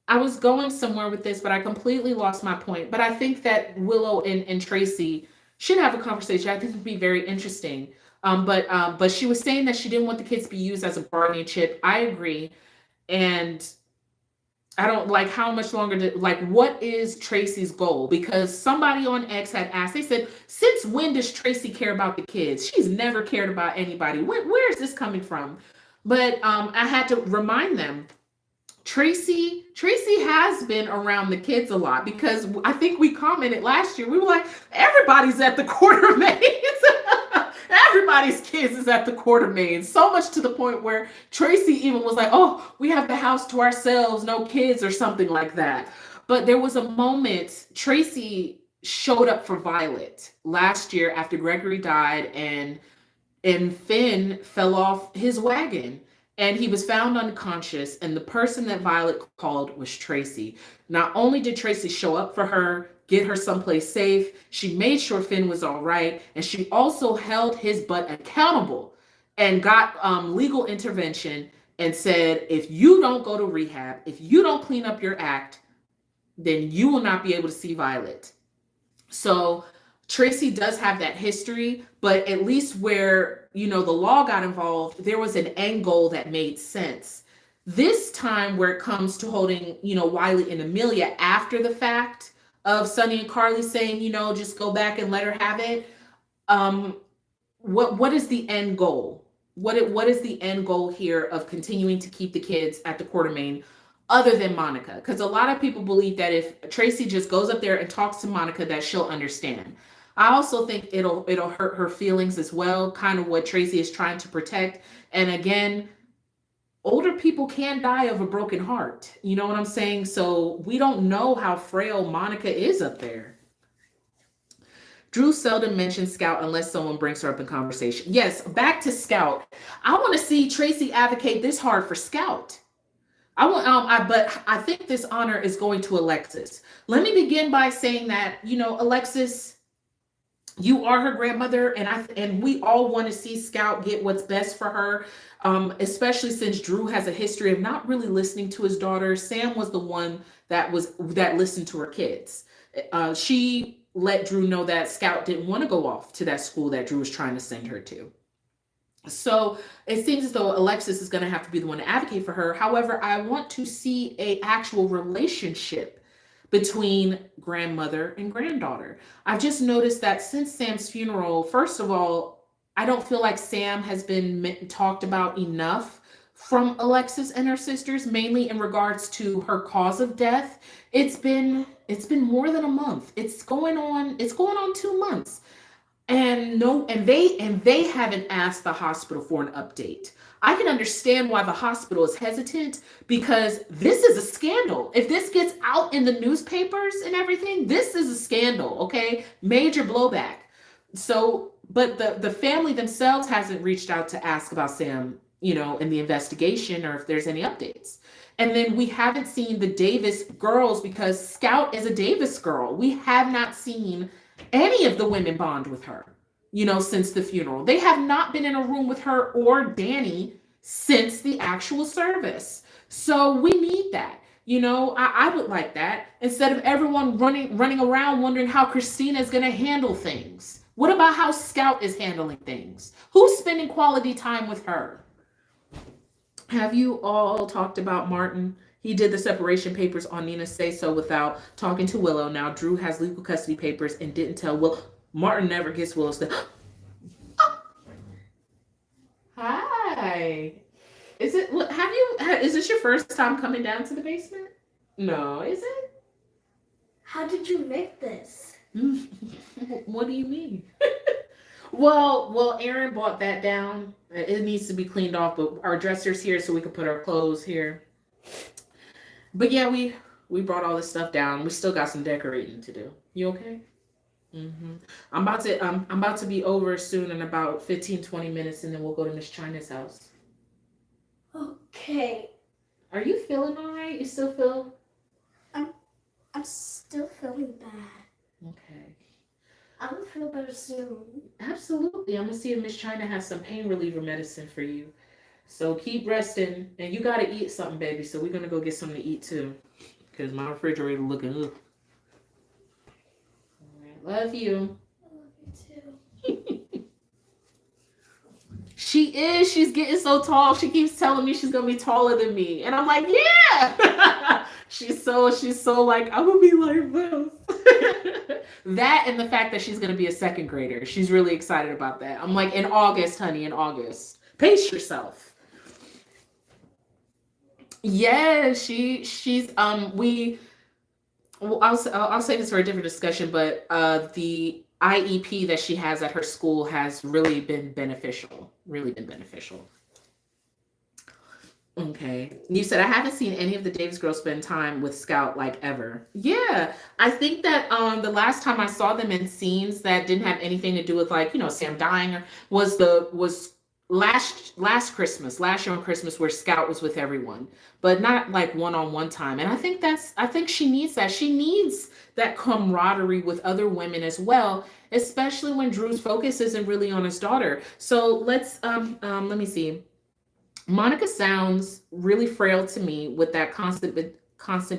I was going somewhere with this, but I completely lost my point. But I think that Willow and Tracy should have a conversation. I think it'd be very interesting. But she was saying that she didn't want the kids to be used as a bargaining chip. I agree. And I don't like how much longer like, what is Tracy's goal? Because somebody on X had asked, they said, since when does Tracy care about the kids? She's never cared about anybody. Where is this coming from? But I had to remind them, Tracy has been around the kids a lot, because I think we commented last year, we were like, everybody's at the Quartermaines. Everybody's kids is at the Quartermaines. So much to the point where Tracy even was like, oh, we have the house to ourselves, no kids, or something like that. But there was a moment, Tracy showed up for Violet last year after Gregory died, and Finn fell off his wagon. And he was found unconscious, and the person that Violet called was Tracy. Not only did Tracy show up for her, get her someplace safe, she made sure Finn was all right, and she also held his butt accountable and got legal intervention and said, if you don't go to rehab, if you don't clean up your act, then you will not be able to see Violet. So Tracy does have that history, but at least where, you know, the law got involved, there was an end goal that made sense. This time where it comes to holding, you know, Wiley and Amelia after the fact of Sonny and Carly saying, you know, just go back and let her have it. What is the end goal? What is the end goal here of continuing to keep the kids at the Quartermaine other than Monica? Because a lot of people believe that if Tracy just goes up there and talks to Monica, that she'll understand. I also think it'll hurt her feelings as well, kind of what Tracy is trying to protect. And again, older people can die of a broken heart. You know what I'm saying? So we don't know how frail Monica is up there. Drew seldom mentions Scout unless someone brings her up in conversation. Yes, back to Scout. I want to see Tracy advocate this hard for Scout. But I think this honor is going to Alexis. Let me begin by saying that, you know, Alexis, you are her grandmother, and we all want to see Scout get what's best for her, especially since Drew has a history of not really listening to his daughter. Sam was the one that listened to her kids. She let Drew know that Scout didn't want to go off to that school that Drew was trying to send her to. So it seems as though Alexis is going to have to be the one to advocate for her. However, I want to see an actual relationship between grandmother and granddaughter. I've just noticed that since Sam's funeral, first of all, I don't feel like Sam has been talked about enough from Alexis and her sisters, mainly in regards to her cause of death. It's been more than a month. It's going on 2 months. And they haven't asked the hospital for an update. I can understand why the hospital is hesitant, because this is a scandal. If this gets out in the newspapers and everything, this is a scandal, okay? Major blowback. So, but the family themselves hasn't reached out to ask about Sam in the investigation or if there's any updates. And then we haven't seen the Davis girls because Scout is a Davis girl. We have not seen any of the women bond with her, since the funeral. They have not been in a room with her or Danny since the actual service. So we need that. I would like that instead of everyone running around wondering how Christina is going to handle things. What about how Scout is handling things? Who's spending quality time with her? Have you all talked about Martin? He did the separation papers on Nina's say-so without talking to Willow. Now Drew has legal custody papers and didn't tell Willow. Martin never gets Willow's stuff. Hi. Is this your first time coming down to the basement? No, is it? How did you make this? What do you mean? Well, Aaron bought that down. It needs to be cleaned off, but our dresser's here so we can put our clothes here. But yeah, we brought all this stuff down. We still got some decorating to do. You okay? Mm-hmm. I'm about to be over soon in about 15-20 minutes, and then we'll go to Miss China's house. Okay. Are you feeling all right? You still feel? I'm still feeling bad. Okay. I will feel better soon. Absolutely. I'm gonna see if Miss China has some pain reliever medicine for you. So keep resting, and you gotta eat something, baby. So we're gonna go get something to eat too, because my refrigerator looking ugh. All right, love you. I love you too. She's getting so tall. She keeps telling me she's gonna be taller than me, and I'm like, yeah. she's so like, I'm gonna be like this. That and the fact that she's gonna be a second grader. She's really excited about that. I'm like, in August, honey, in August. Pace yourself. Yeah, she's I'll say this for a different discussion, but the IEP that she has at her school has really been beneficial. Really been beneficial. Okay. You said I haven't seen any of the Davis girls spend time with Scout like ever. Yeah. I think that the last time I saw them in scenes that didn't have anything to do with like, Sam dying was last Christmas, last year on Christmas where Scout was with everyone, but not like one-on-one time. And I think she needs that. She needs that camaraderie with other women as well, especially when Drew's focus isn't really on his daughter. So let me see. Monica sounds really frail to me with that constant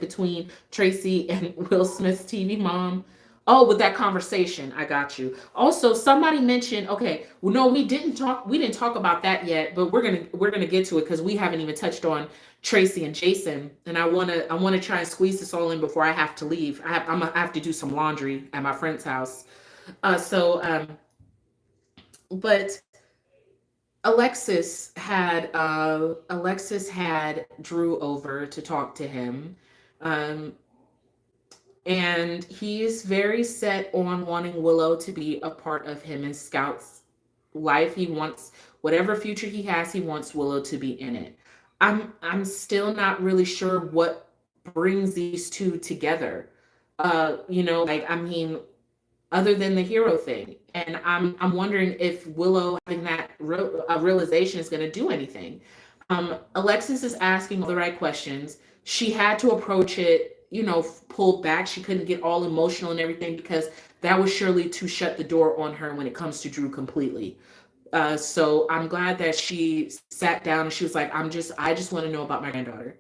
between Tracy and Will Smith's TV mom. Oh, with that conversation, I got you. Also, somebody mentioned, okay, well, no, we didn't talk about that yet, but we're gonna get to it because we haven't even touched on Tracy and Jason, and I wanna try and squeeze this all in before I have to leave. I have to do some laundry at my friend's house. But Alexis had Drew over to talk to him. And he is very set on wanting Willow to be a part of him and Scout's life. He wants whatever future he has, he wants Willow to be in it. I'm still not really sure what brings these two together. Other than the hero thing. And I'm wondering if Willow having that realization is going to do anything. Alexis is asking all the right questions. She had to approach it, pulled back. She couldn't get all emotional and everything because that was surely to shut the door on her when it comes to Drew completely. So I'm glad that she sat down and she was like, I just want to know about my granddaughter.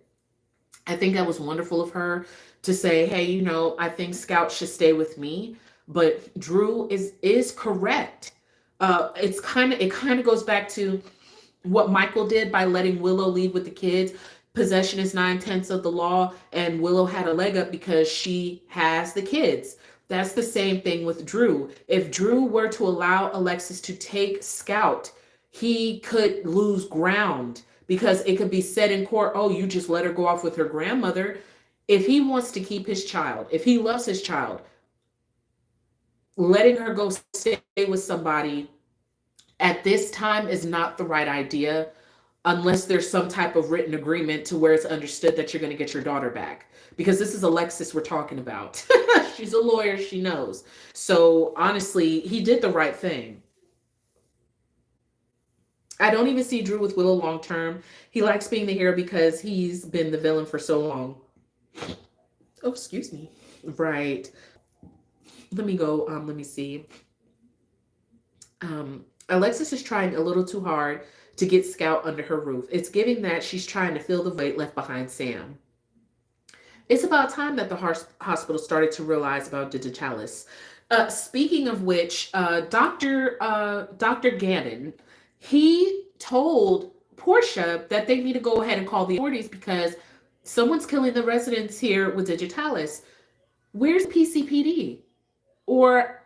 I think that was wonderful of her to say, hey, I think Scout should stay with me. But Drew is correct. It kind of goes back to what Michael did by letting Willow lead with the kids. Possession is 9/10 of the law, and Willow had a leg up because she has the kids. That's the same thing with Drew. If Drew were to allow Alexis to take Scout, he could lose ground because it could be said in court, oh, you just let her go off with her grandmother. If he wants to keep his child, if he loves his child, letting her go stay with somebody at this time is not the right idea unless there's some type of written agreement to where it's understood that you're going to get your daughter back. Because this is Alexis we're talking about. She's a lawyer, she knows. So honestly, he did the right thing. I don't even see Drew with Willow long term. He likes being the hero because he's been the villain for so long. Oh, excuse me. Right. Let me go. Let me see. Alexis is trying a little too hard to get Scout under her roof. It's giving that she's trying to fill the void left behind Sam. It's about time that the hospital started to realize about digitalis. Speaking of which, Dr. Gannon, he told Portia that they need to go ahead and call the authorities because someone's killing the residents here with digitalis. Where's PCPD? Or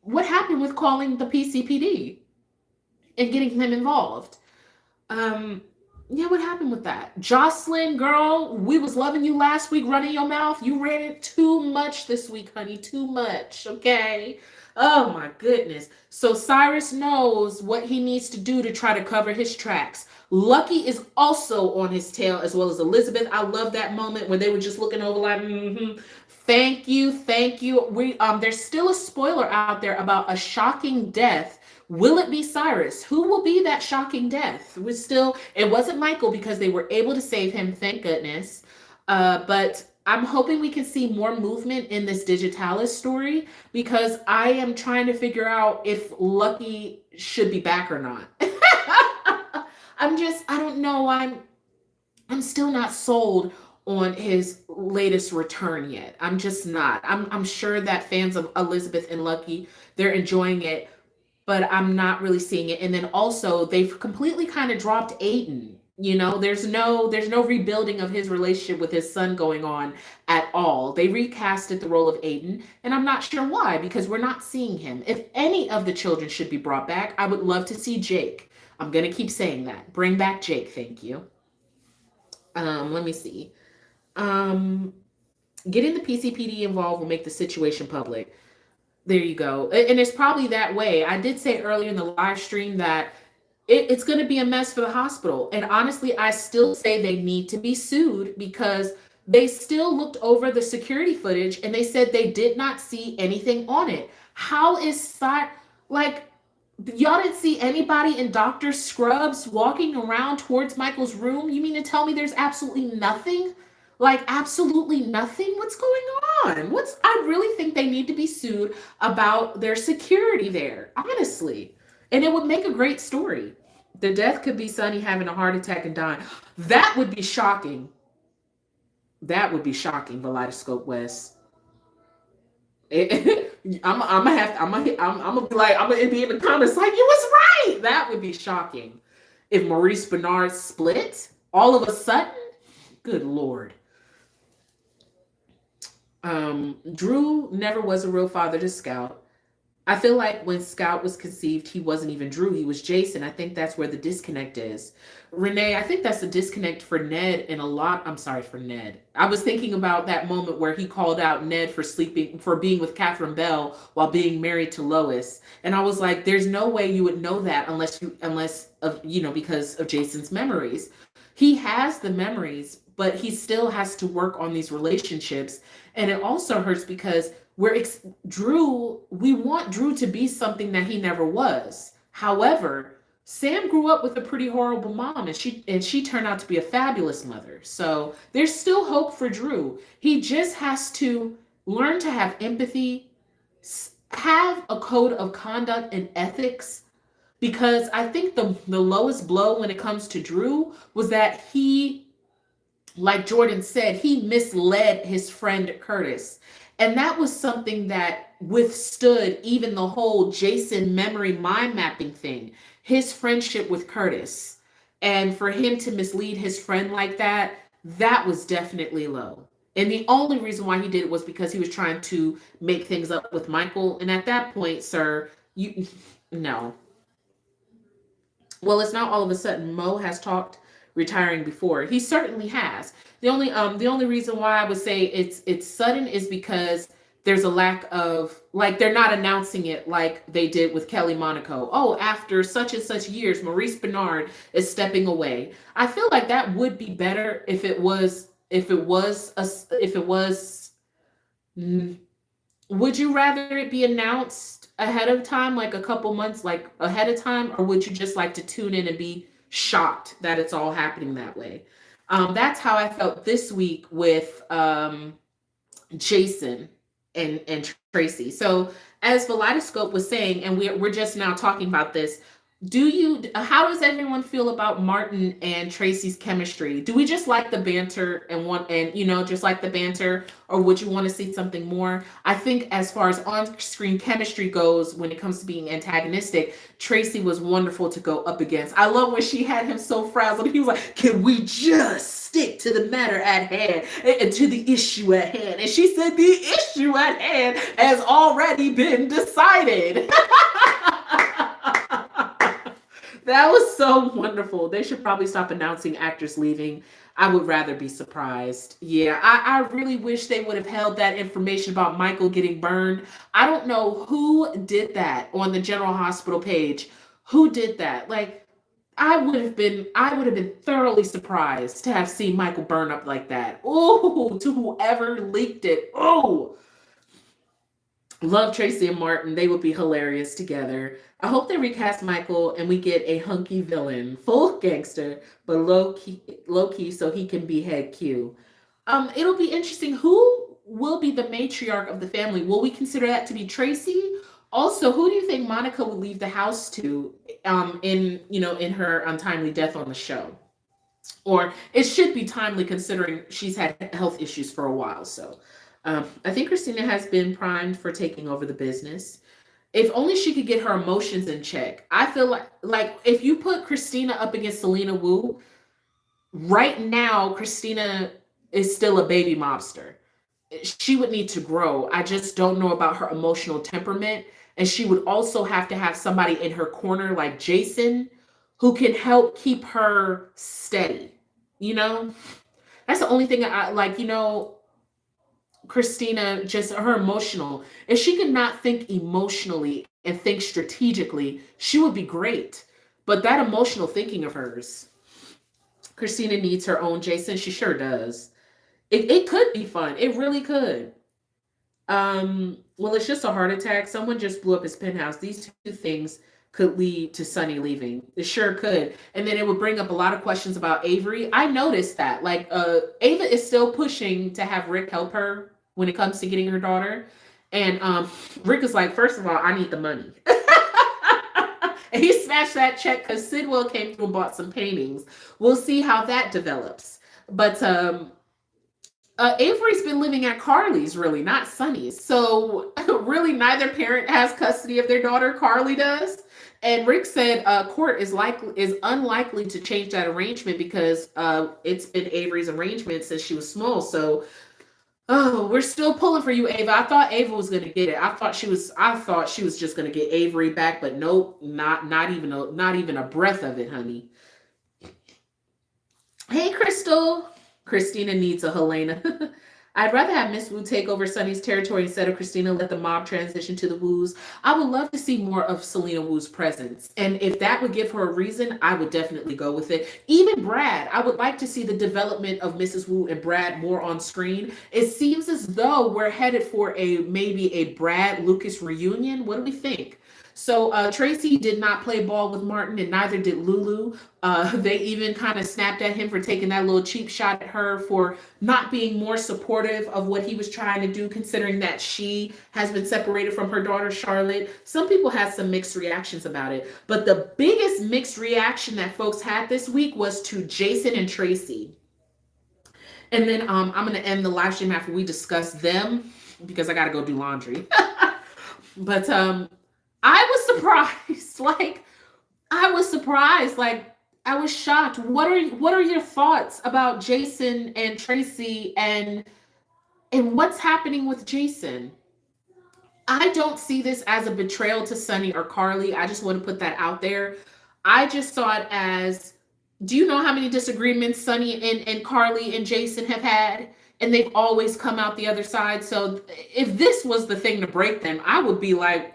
what happened with calling the PCPD and getting them involved? Yeah, what happened with that? Jocelyn, girl, we was loving you last week, running your mouth. You ran it too much this week, honey. Too much, okay? Oh my goodness. So Cyrus knows what he needs to do to try to cover his tracks. Lucky is also on his tail, as well as Elizabeth. I love that moment when they were just looking over like, thank you, thank you. There's still a spoiler out there about a shocking death. Will it be Cyrus? Who will be that shocking death? It wasn't Michael because they were able to save him, thank goodness. But I'm hoping we can see more movement in this digitalis story because I am trying to figure out if Lucky should be back or not. I don't know. I'm still not sold on his latest return yet. I'm just not. I'm sure that fans of Elizabeth and Lucky, they're enjoying it, but I'm not really seeing it. And then also they've completely kind of dropped Aiden. You know, there's no rebuilding of his relationship with his son going on at all. They recasted the role of Aiden, and I'm not sure why, because we're not seeing him. If any of the children should be brought back, I would love to see Jake. I'm gonna keep saying that. Bring back Jake, thank you. Let me see. Getting the PCPD involved will make the situation public. There you go. And it's probably that way. I did say earlier in the live stream that it's going to be a mess for the hospital. And honestly, I still say they need to be sued because they still looked over the security footage and they said they did not see anything on it. How is that? Like, y'all didn't see anybody in Dr. Scrubs walking around towards Michael's room? You mean to tell me there's absolutely nothing? Like, absolutely nothing? What's going on? I really think they need to be sued about their security there, honestly. And it would make a great story. The death could be Sonny having a heart attack and dying. That would be shocking. That would be shocking, Kaleidoscope West. I'm gonna be in the comments like, you was right. That would be shocking. If Maurice Benard split all of a sudden, good Lord. Drew never was a real father to Scout. I feel like when Scout was conceived, he wasn't even Drew, he was Jason. I think that's where the disconnect is. Renee, I think that's the disconnect for Ned I'm sorry, for Ned. I was thinking about that moment where he called out Ned for being with Catherine Bell while being married to Lois. And I was like, there's no way you would know that because of Jason's memories. He has the memories, but he still has to work on these relationships. And it also hurts because we want Drew to be something that he never was. However, Sam grew up with a pretty horrible mom, and she turned out to be a fabulous mother. So there's still hope for Drew. He just has to learn to have empathy, have a code of conduct and ethics, because I think the lowest blow when it comes to Drew was that he, like Jordan said, he misled his friend Curtis. And that was something that withstood even the whole Jason memory mind mapping thing, his friendship with Curtis. And for him to mislead his friend like that, that was definitely low. And the only reason why he did it was because he was trying to make things up with Michael. And at that point, sir, no. Well, it's not all of a sudden Mo has talked retiring before. He certainly has. The only reason why I would say it's sudden is because there's a lack of, like, they're not announcing it like they did with Kelly Monaco. Oh, after such and such years, Maurice Benard is stepping away. I feel like that would be better if it was Would you rather it be announced ahead of time, like a couple months, like ahead of time, or would you just like to tune in and be shocked that it's all happening that way? That's how I felt this week with Jason and Tracy. So as Kaleidoscope was saying, and we're just now talking about this, how does everyone feel about Martin and Tracy's chemistry? Do we just like the banter and just like the banter, or would you want to see something more? I think as far as on-screen chemistry goes, when it comes to being antagonistic, Tracy was wonderful to go up against. I love when she had him so frazzled. He was like, "Can we just stick to the matter at hand and to the issue at hand?" And she said, "The issue at hand has already been decided." That was so wonderful. They should probably stop announcing actors leaving. I would rather be surprised. Yeah, I really wish they would have held that information about Michael getting burned. I don't know who did that on the General Hospital page. Who did that? Like, I would have been thoroughly surprised to have seen Michael burn up like that. Oh, to whoever leaked it. Oh, love Tracy and Martin. They would be hilarious together. I hope they recast Michael and we get a hunky villain, full gangster, but low key, so he can be head Q. It'll be interesting. Who will be the matriarch of the family? Will we consider that to be Tracy? Also, who do you think Monica would leave the house to, in her untimely death on the show? Or it should be timely considering she's had health issues for a while. So I think Christina has been primed for taking over the business. If only she could get her emotions in check. I feel like if you put Christina up against Selena Wu, right now Christina is still a baby mobster. She would need to grow. I just don't know about her emotional temperament. And she would also have to have somebody in her corner like Jason who can help keep her steady. You know? That's the only thing I like, Christina, just her emotional. If she could not think emotionally and think strategically, she would be great. But that emotional thinking of hers, Christina needs her own Jason. She sure does. It could be fun. It really could. Well, it's just a heart attack. Someone just blew up his penthouse. These two things could lead to Sonny leaving. It sure could. And then it would bring up a lot of questions about Avery. I noticed that. Like, Ava is still pushing to have Rick help her when it comes to getting her daughter. And Rick is like, first of all, I need the money. And he smashed that check because Sidwell came through and bought some paintings. We'll see how that develops. But Avery's been living at Carly's, really, not Sonny's. So really, neither parent has custody of their daughter. Carly does. And Rick said court is unlikely to change that arrangement because it's been Avery's arrangement since she was small. So, we're still pulling for you, Ava. I thought Ava was going to get it. I thought she was just going to get Avery back, but nope, not even a breath of it, honey. Hey, Crystal. Christina needs a Helena. I'd rather have Miss Wu take over Sonny's territory instead of Christina let the mob transition to the Wus. I would love to see more of Selena Wu's presence. And if that would give her a reason, I would definitely go with it. Even Brad, I would like to see the development of Mrs. Wu and Brad more on screen. It seems as though we're headed for maybe a Brad Lucas reunion. What do we think? So Tracy did not play ball with Martin, and neither did Lulu. They even kind of snapped at him for taking that little cheap shot at her for not being more supportive of what he was trying to do, considering that she has been separated from her daughter, Charlotte. Some people had some mixed reactions about it. But the biggest mixed reaction that folks had this week was to Jason and Tracy. And then I'm going to end the live stream after we discuss them because I got to go do laundry. But I was surprised. I was shocked. What are your thoughts about Jason and Tracy and what's happening with Jason? I don't see this as a betrayal to Sonny or Carly. I just want to put that out there. I just saw it as, do you know how many disagreements Sonny and Carly and Jason have had? And they've always come out the other side. So if this was the thing to break them, I would be like,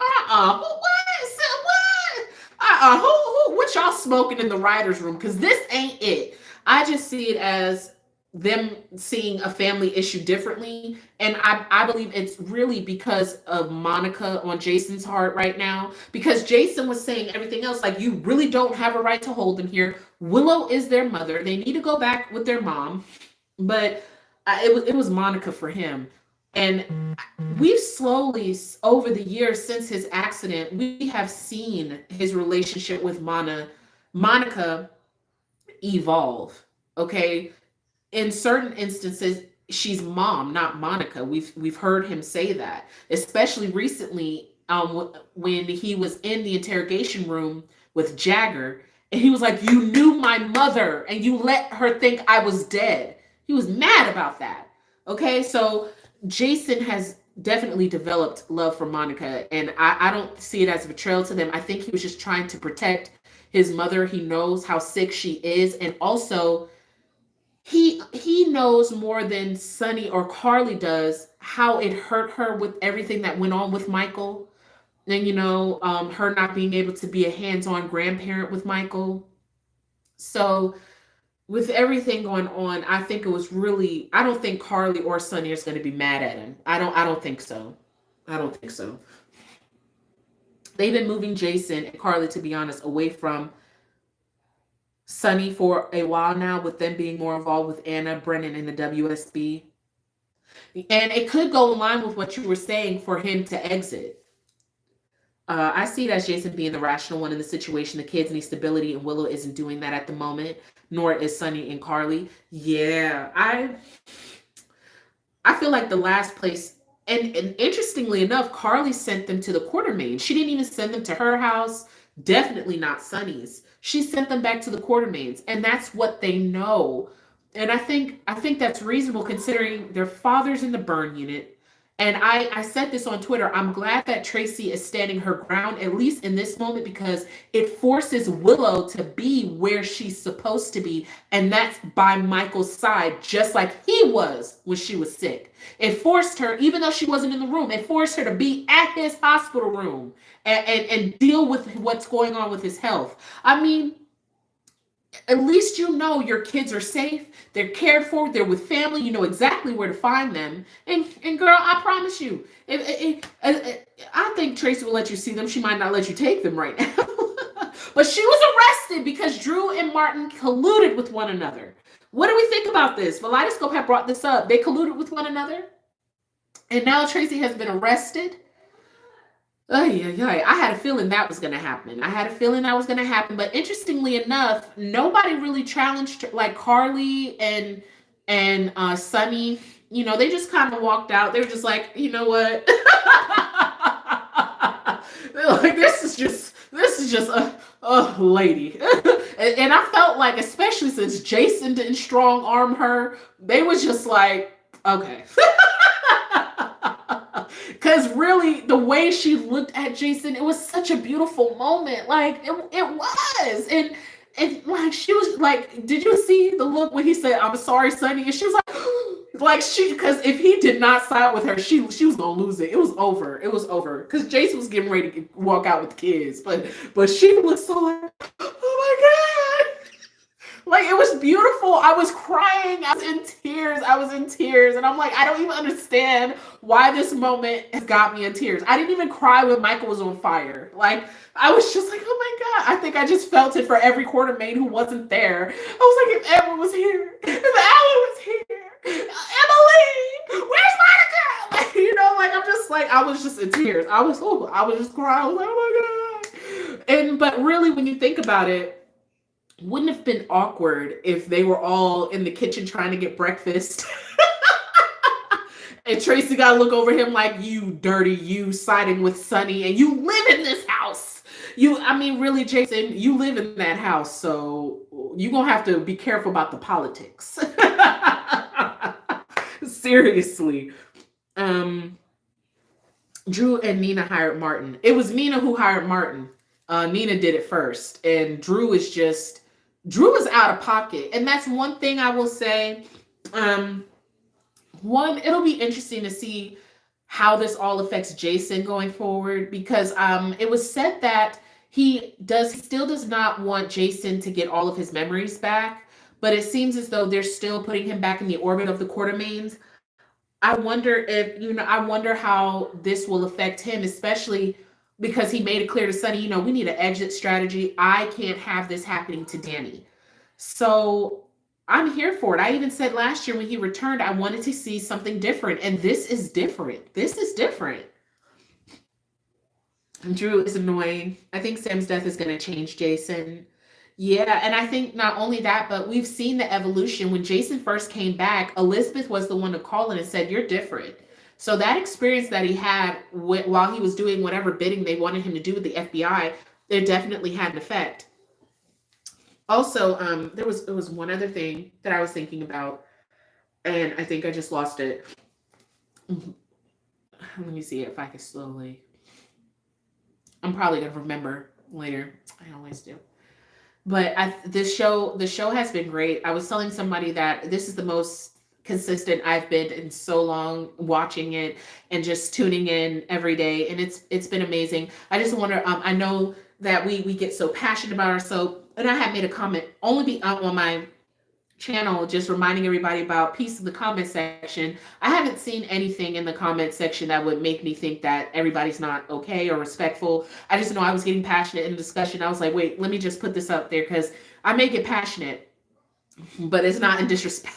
what y'all smoking in the writer's room? Because this ain't it. I just see it as them seeing a family issue differently. And I believe it's really because of Monica on Jason's heart right now. Because Jason was saying everything else, like, you really don't have a right to hold them here. Willow is their mother. They need to go back with their mom. But it was Monica for him. And we've slowly, over the years since his accident, we have seen his relationship with Monica evolve. Okay, in certain instances, she's mom, not Monica. We've heard him say that, especially recently, when he was in the interrogation room with Jagger, and he was like, "You knew my mother, and you let her think I was dead." He was mad about that. Okay, so Jason has definitely developed love for Monica, and I don't see it as a betrayal to them. I think he was just trying to protect his mother. He knows how sick she is, and also he knows more than Sonny or Carly does how it hurt her with everything that went on with Michael, and her not being able to be a hands-on grandparent with Michael. So with everything going on, I think it was really, I don't think Carly or Sonny is going to be mad at him. I don't think so. I don't think so. They've been moving Jason and Carly, to be honest, away from Sonny for a while now, with them being more involved with Anna, Brennan, and the WSB. And it could go in line with what you were saying for him to exit. I see it as Jason being the rational one in the situation. The kids need stability, and Willow isn't doing that at the moment, nor is Sonny and Carly. Yeah, I feel like the last place, and interestingly enough, Carly sent them to the Quartermain. She didn't even send them to her house, definitely not Sonny's. She sent them back to the Quartermains, and that's what they know. And I think that's reasonable considering their father's in the burn unit. And I said this on Twitter. I'm glad that Tracy is standing her ground, at least in this moment, because it forces Willow to be where she's supposed to be. And that's by Michael's side, just like he was when she was sick. It forced her, even though she wasn't in the room, it forced her to be at his hospital room and deal with what's going on with his health. I mean, at least your kids are safe, they're cared for, they're with family, you know exactly where to find them. And girl, I promise you, I think Tracy will let you see them. She might not let you take them right now. But she was arrested because Drew and Martin colluded with one another. What do we think about this? Kaleidoscope had brought this up. They colluded with one another. And now Tracy has been arrested. I had a feeling that was going to happen. But interestingly enough, nobody really challenged her, like Carly and Sonny. They just kind of walked out. They were just like, you know what? They're like, this is just a lady. and I felt like, especially since Jason didn't strong arm her, they was just like, okay. Because really, the way she looked at Jason, it was such a beautiful moment. Like, it was. And like, she was like, did you see the look when he said, "I'm sorry, Sonny"? And she was like because if he did not side with her, she was going to lose it. It was over. Because Jason was getting ready to walk out with the kids. But she looked so like, oh my God. Like, it was beautiful. I was crying. I was in tears. And I'm like, I don't even understand why this moment has got me in tears. I didn't even cry when Michael was on fire. Like, I was just like, oh my God. I think I just felt it for every Quartermain who wasn't there. I was like, if Edward was here, if Alan was here, Emily, where's Monica? Like, I'm just like, I was just in tears. I was just crying. I was like, oh my God. But really, when you think about it, wouldn't have been awkward if they were all in the kitchen trying to get breakfast. And Tracy got to look over him like, you dirty, you siding with Sonny, and you live in this house. Really, Jason, you live in that house, so you're going to have to be careful about the politics. Seriously. Drew and Nina hired Martin. It was Nina who hired Martin. Nina did it first, and Drew is out of pocket. And that's one thing I will say. It'll be interesting to see how this all affects Jason going forward, because it was said that he still does not want Jason to get all of his memories back, but it seems as though they're still putting him back in the orbit of the Quartermains. I wonder if, I wonder how this will affect him, especially because he made it clear to Sonny, we need an exit strategy. I can't have this happening to Danny. So I'm here for it. I even said last year when he returned, I wanted to see something different. And this is different. This is different. Drew is annoying. I think Sam's death is going to change Jason. Yeah, and I think not only that, but we've seen the evolution. When Jason first came back, Elizabeth was the one to call in and said, "You're different." So that experience that he had while he was doing whatever bidding they wanted him to do with the FBI, it definitely had an effect. Also, there was one other thing that I was thinking about, and I think I just lost it. Let me see if I can slowly. I'm probably gonna remember later. I always do. But the show has been great. I was telling somebody that this is the most consistent I've been in so long, watching it and just tuning in every day, and it's been amazing. I just wonder. I know that we get so passionate about our soap, and I had made a comment only be on my channel, just reminding everybody about peace in the comment section. I haven't seen anything in the comment section that would make me think that everybody's not okay or respectful. I just know I was getting passionate in the discussion. I was like, wait, let me just put this up there because I may get passionate, but it's not in disrespect.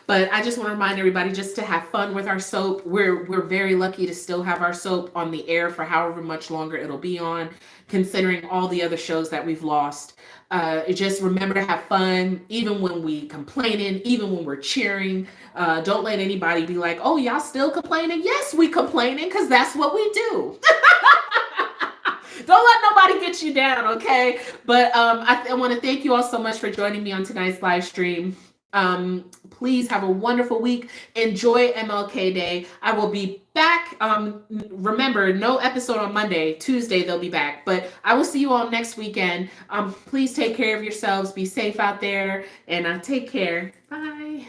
But I just want to remind everybody just to have fun with our soap. We're very lucky to still have our soap on the air for however much longer it'll be on, considering all the other shows that we've lost. Just remember to have fun, even when we complaining, even when we're cheering. Don't let anybody be like, "Oh, y'all still complaining?" Yes, we complaining because that's what we do. Don't let nobody get you down, okay? But I want to thank you all so much for joining me on tonight's live stream. Please have a wonderful week. Enjoy MLK Day. I will be back. Remember, no episode on Monday. Tuesday they'll be back. But I will see you all next weekend. Please take care of yourselves. Be safe out there, and take care. Bye.